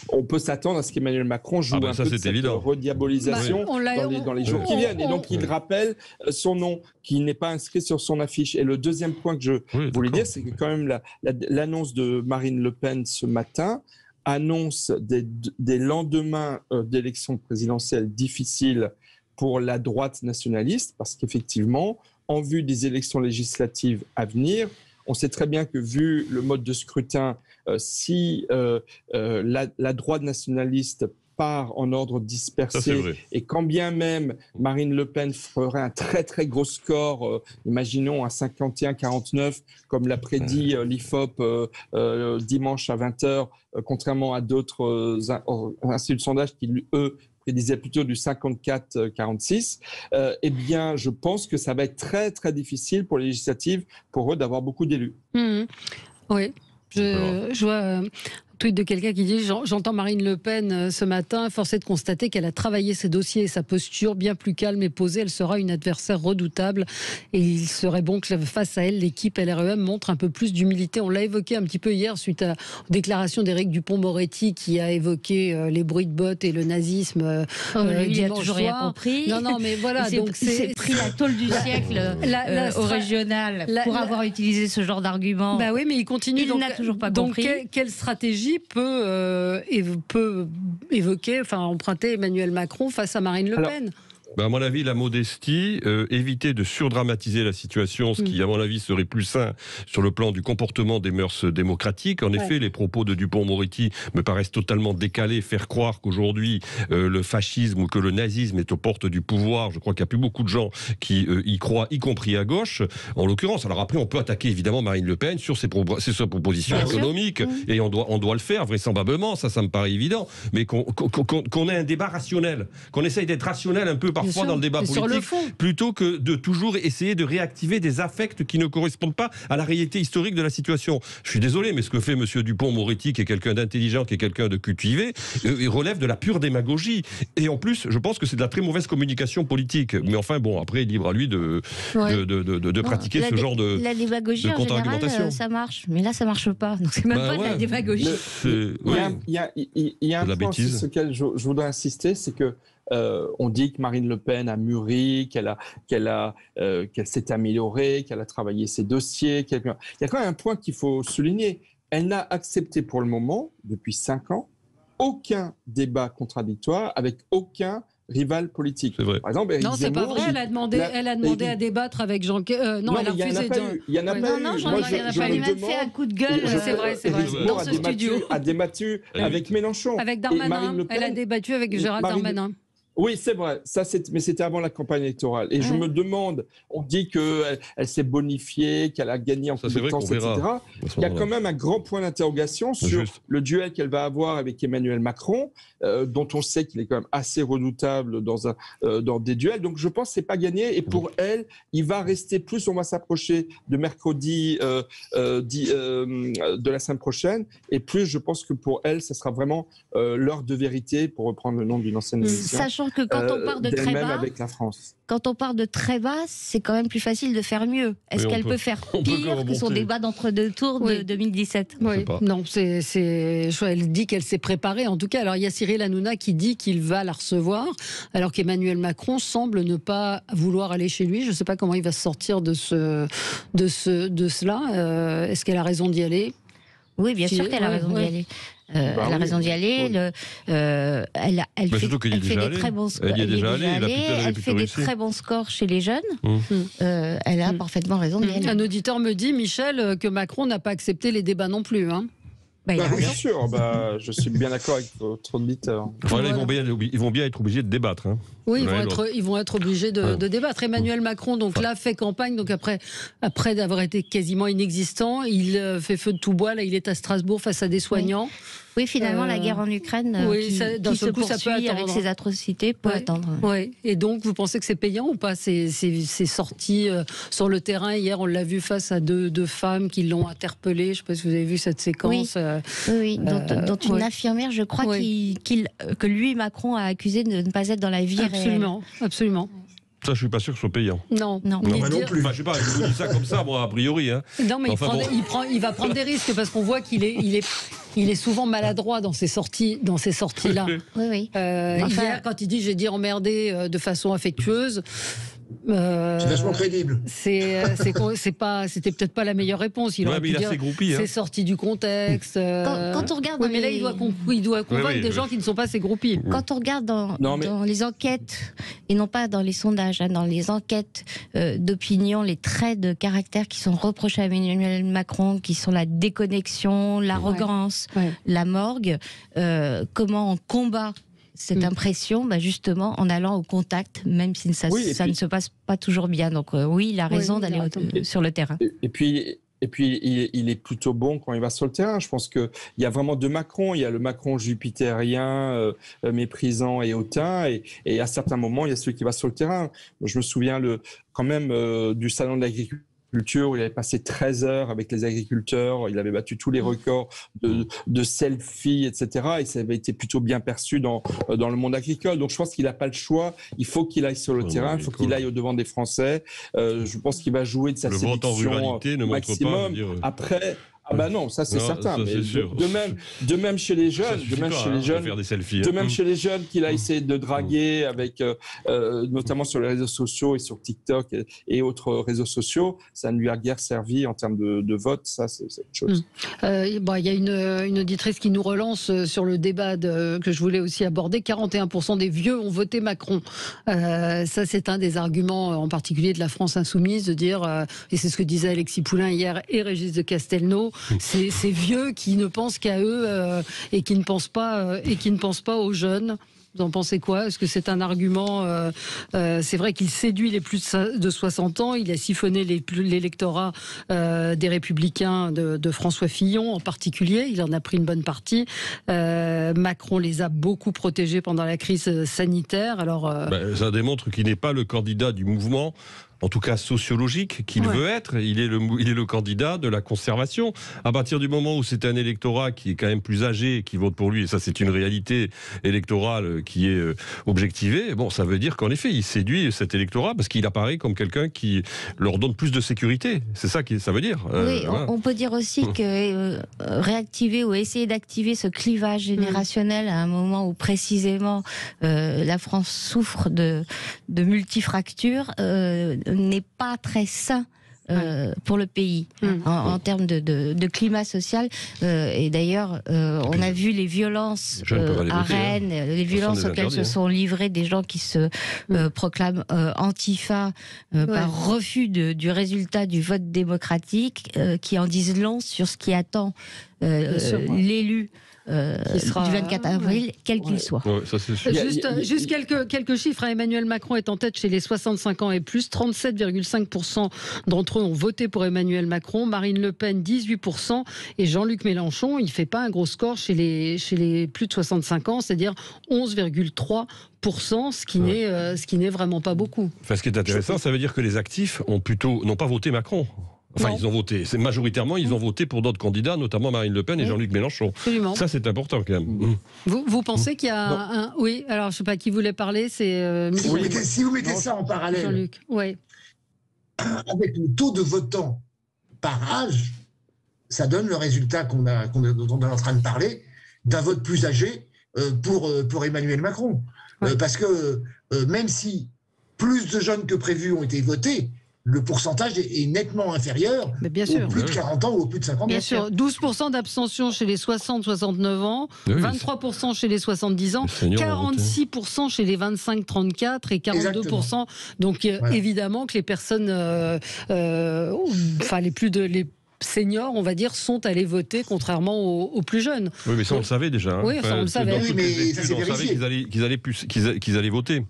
on peut s'attendre à ce qu'Emmanuel Macron joue un peu de cette rediabolisation dans les jours qui viennent. Et donc, il rappelle son nom qui n'est pas inscrit sur son affiche. Et le deuxième point que je voulais dire, c'est que quand même l'annonce de Marine Le Pen ce matin annonce des lendemains d'élections présidentielles difficiles pour la droite nationaliste, parce qu'effectivement, en vue des élections législatives à venir, on sait très bien que vu le mode de scrutin, si la droite nationaliste part en ordre dispersé, et quand bien même Marine Le Pen ferait un très très gros score, imaginons un 51-49, comme l'a prédit l'IFOP dimanche à 20h, contrairement à d'autres instituts de sondage qui, eux, prédisaient plutôt du 54-46, eh bien, je pense que ça va être très très difficile pour les législatives, pour eux, d'avoir beaucoup d'élus. Oui, je vois tweet de quelqu'un qui dit « J'entends Marine Le Pen ce matin, force est de constater qu'elle a travaillé ses dossiers et sa posture bien plus calme et posée. Elle sera une adversaire redoutable et il serait bon que face à elle, l'équipe LREM montre un peu plus d'humilité. » On l'a évoqué un petit peu hier suite aux déclarations d'Éric Dupond-Moretti qui a évoqué les bruits de bottes et le nazisme il a toujours rien compris. Non, mais voilà. Il s'est pris la tôle du siècle au régional pour avoir utilisé ce genre d'argument. Bah oui, mais il continue. Il n'a toujours pas compris. Donc, quelle stratégie peut évoquer, emprunter Emmanuel Macron face à Marine Le Pen? À mon avis, la modestie, éviter de surdramatiser la situation, ce qui, à mon avis, serait plus sain sur le plan du comportement des mœurs démocratiques. En effet, les propos de Dupond-Moretti me paraissent totalement décalés. Faire croire qu'aujourd'hui, le fascisme ou que le nazisme est aux portes du pouvoir, je crois qu'il y a plus beaucoup de gens qui y croient, y compris à gauche, en l'occurrence. Alors après, on peut attaquer évidemment Marine Le Pen sur ses propositions économiques, et on doit le faire, vraisemblablement, ça me paraît évident. Mais qu'on ait un débat rationnel, qu'on essaye d'être rationnel un peu parfois dans le débat politique, plutôt que de toujours essayer de réactiver des affects qui ne correspondent pas à la réalité historique de la situation. Je suis désolé, mais ce que fait M. Dupond-Moretti, qui est quelqu'un d'intelligent, qui est quelqu'un de cultivé, il relève de la pure démagogie. Et en plus, je pense que c'est de la très mauvaise communication politique. Mais enfin, bon, après, libre à lui de pratiquer ce genre de la démagogie, en général, ça marche. Mais là, ça marche pas. Donc, c'est même pas de la démagogie. Il y a un point sur lequel je voudrais insister, c'est que on dit que Marine Le Pen a mûri, qu'elle s'est améliorée, qu'elle a travaillé ses dossiers. Il y a quand même un point qu'il faut souligner. Elle n'a accepté pour le moment, depuis 5 ans, aucun débat contradictoire avec aucun rival politique. C'est vrai. Par exemple, non, c'est pas vrai. Elle a demandé à débattre avec Jean. Non, elle a refusé. Il y en a pas eu. Non, il n'y en a pas eu. Elle a fait un coup de gueule. C'est vrai. Dans ce studio. A débattu avec Mélenchon. Avec Darmanin. Elle a débattu avec Gérald Darmanin. Oui, c'est vrai. Mais c'était avant la campagne électorale. Et je me demande, on dit qu'elle s'est bonifiée, qu'elle a gagné en compétences, etc. Il y a quand même un grand point d'interrogation sur le duel qu'elle va avoir avec Emmanuel Macron, dont on sait qu'il est quand même assez redoutable dans des duels. Donc je pense que c'est pas gagné. Et pour elle, il va rester plus, on va s'approcher de mercredi de la semaine prochaine. Et plus, je pense que pour elle, ce sera vraiment l'heure de vérité, pour reprendre le nom d'une ancienne émission. Sachant que quand on part de très bas, avec la France. Quand on part de très bas, c'est quand même plus facile de faire mieux. Est-ce qu'elle peut faire pire que son débat d'entre-deux tours de 2017 ? Non, elle dit qu'elle s'est préparée. En tout cas, alors il y a Cyril Hanouna qui dit qu'il va la recevoir, alors qu'Emmanuel Macron semble ne pas vouloir aller chez lui. Je ne sais pas comment il va se sortir de cela. Est-ce qu'elle a raison d'y aller ? Oui, bien sûr qu'elle a raison d'y aller. Elle a raison d'y aller. Elle fait des très bons scores chez les jeunes. Elle a parfaitement raison d'y aller. Un auditeur me dit, Michel, que Macron n'a pas accepté les débats non plus. Bien sûr, je suis bien d'accord avec votre auditeur. Voilà, ils vont bien être obligés de débattre. Oui, ils vont être obligés de débattre. Emmanuel Macron, donc là, fait campagne. Donc après d'avoir été quasiment inexistant, il fait feu de tout bois. Là, il est à Strasbourg face à des soignants. Oui, finalement, la guerre en Ukraine, qui se poursuit avec ses atrocités, peut attendre. Oui. Et donc, vous pensez que c'est payant ou pas, ces sorties sur le terrain? Hier, on l'a vu face à deux femmes qui l'ont interpellé. Je ne sais pas si vous avez vu cette séquence. Oui, dont une infirmière, je crois, que lui, Macron, a accusé de ne pas être dans la vie réelle. Absolument. Ça, je suis pas sûr que ce soit payant. Non, moi non plus. Enfin, je sais pas, je vous dis ça comme ça, moi, a priori. Hein. Non, mais enfin, il va prendre des risques parce qu'on voit qu'il est souvent maladroit dans ces sorties-là. Oui. Hier, quand il dit j'ai dit emmerder de façon affectueuse. C'est vachement crédible. C'était peut-être pas la meilleure réponse. Il aurait pu dire c'est sorti du contexte. Quand on regarde, mais là il doit convaincre des gens qui ne sont pas ses groupies. Quand on regarde dans les enquêtes et non pas dans les sondages, hein, dans les enquêtes d'opinion, les traits de caractère qui sont reprochés à Emmanuel Macron, qui sont la déconnexion, l'arrogance, la morgue, comment on combat cette impression, justement, en allant au contact, même si ça ne se passe pas toujours bien. Donc oui, il a raison d'aller sur le terrain. Et puis, il est plutôt bon quand il va sur le terrain. Je pense qu'il y a vraiment deux Macron. Il y a le Macron jupitérien, méprisant et hautain. Et à certains moments, il y a celui qui va sur le terrain. Je me souviens quand même du salon de l'agriculture, où il avait passé 13 heures avec les agriculteurs, il avait battu tous les records de selfies, etc. Et ça avait été plutôt bien perçu dans le monde agricole. Donc je pense qu'il n'a pas le choix. Il faut qu'il aille sur le terrain, il faut qu'il aille au-devant des Français. Je pense qu'il va jouer de sa séduction maximum. Après... Ah bah non, ça c'est certain. Mais de même chez les jeunes, chez les jeunes qu'il a essayé de draguer avec, notamment sur les réseaux sociaux et sur TikTok et autres réseaux sociaux, ça ne lui a guère servi en termes de vote. Ça c'est autre chose. Il y a une auditrice qui nous relance sur le débat que je voulais aussi aborder. 41% des vieux ont voté Macron. Ça c'est un des arguments, en particulier de la France insoumise, de dire, et c'est ce que disait Alexis Poulain hier et Régis de Castelnau. Ces vieux qui ne pensent qu'à eux et qui ne pensent pas aux jeunes. Vous en pensez quoi? Est-ce que c'est un argument? C'est vrai qu'il séduit les plus de 60 ans. Il a siphonné l'électorat des Républicains de François Fillon en particulier. Il en a pris une bonne partie. Macron les a beaucoup protégés pendant la crise sanitaire. Alors, ça démontre qu'il n'est pas le candidat du mouvement, en tout cas sociologique, qu'il veut être. Il est le candidat de la conservation. À partir du moment où c'est un électorat qui est quand même plus âgé, qui vote pour lui, et ça c'est une réalité électorale qui est objectivée, ça veut dire qu'en effet, il séduit cet électorat parce qu'il apparaît comme quelqu'un qui leur donne plus de sécurité. C'est ça que ça veut dire. Oui, on peut dire aussi que réactiver ou essayer d'activer ce clivage générationnel à un moment où précisément la France souffre de multifractures, n'est pas très sain pour le pays en termes de climat social. Et d'ailleurs, on a vu les violences à Rennes, les violences auxquelles se sont livrés des gens qui se proclament antifa par refus du résultat du vote démocratique, qui en disent long sur ce qui attend l'élu du 24 avril, quel qu'il soit. Ça, c'est sûr. Juste quelques chiffres. Emmanuel Macron est en tête chez les 65 ans et plus. 37,5% d'entre eux ont voté pour Emmanuel Macron. Marine Le Pen, 18%. Et Jean-Luc Mélenchon, il ne fait pas un gros score chez les plus de 65 ans, c'est-à-dire 11,3%. Ce qui n'est vraiment pas beaucoup. Enfin, ce qui est intéressant, ça veut dire que les actifs n'ont pas voté Macron. Enfin, ils ont voté. Majoritairement, ils ont voté pour d'autres candidats, notamment Marine Le Pen et Jean-Luc Mélenchon. Absolument. Ça, c'est important quand même. Vous pensez qu'il y a un... Oui, alors je ne sais pas qui voulait parler, c'est... Si vous mettez ça en parallèle, Jean-Luc, avec le taux de votants par âge, ça donne le résultat dont on est en train de parler, d'un vote plus âgé pour Emmanuel Macron. Parce que même si plus de jeunes que prévu ont été votés, le pourcentage est nettement inférieur aux plus de 40 ans ou aux plus de 50 ans. Bien sûr, 12% d'abstention chez les 60-69 ans, 23% chez les 70 ans, 46% chez les 25-34 et 42%. Exactement. Donc évidemment que les personnes, les seniors, on va dire, sont allés voter, contrairement aux plus jeunes. Oui, mais ça, on le savait déjà. Oui, ça, on le savait. Oui, mais ça s'est vérifié. qu'ils allaient voter.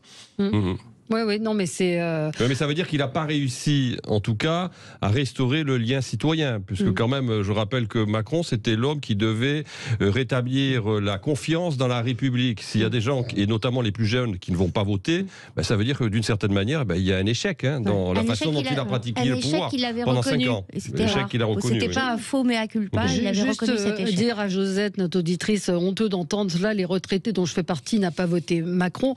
Oui, non, mais c'est... Mais ça veut dire qu'il n'a pas réussi, en tout cas, à restaurer le lien citoyen, puisque quand même, je rappelle que Macron, c'était l'homme qui devait rétablir la confiance dans la République. S'il y a des gens, et notamment les plus jeunes, qui ne vont pas voter, ça veut dire que d'une certaine manière, il y a un échec dans la façon dont il a pratiqué le pouvoir pendant 5 ans. Un échec qu'il a reconnu. C'était pas un faux mea culpa, il avait reconnu cet échec. Dire à Josette, notre auditrice, honteux d'entendre là, les retraités dont je fais partie n'a pas voté Macron,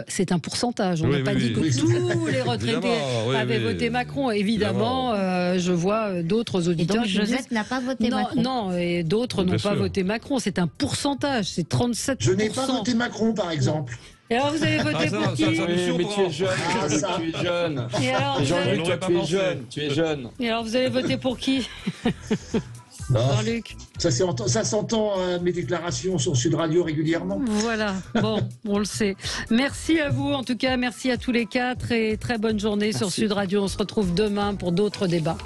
c'est un pourcentage. On n'a pas dit que tous les retraités avaient voté Macron. Évidemment, je vois d'autres auditeurs. Et donc Josette n'a pas voté Macron. Non, et d'autres n'ont pas voté Macron. C'est un pourcentage, c'est 37%. Je n'ai pas voté Macron, par exemple. Et alors, vous avez voté pour qui? Mais tu es jeune, tu es jeune. Et alors, Jean-Luc, tu es jeune. Et alors, vous avez voté pour qui? Jean-Luc. Ça s'entend mes déclarations sur Sud Radio régulièrement. Voilà, bon, on le sait. Merci à vous, en tout cas, merci à tous les quatre et très bonne journée sur Sud Radio. On se retrouve demain pour d'autres débats.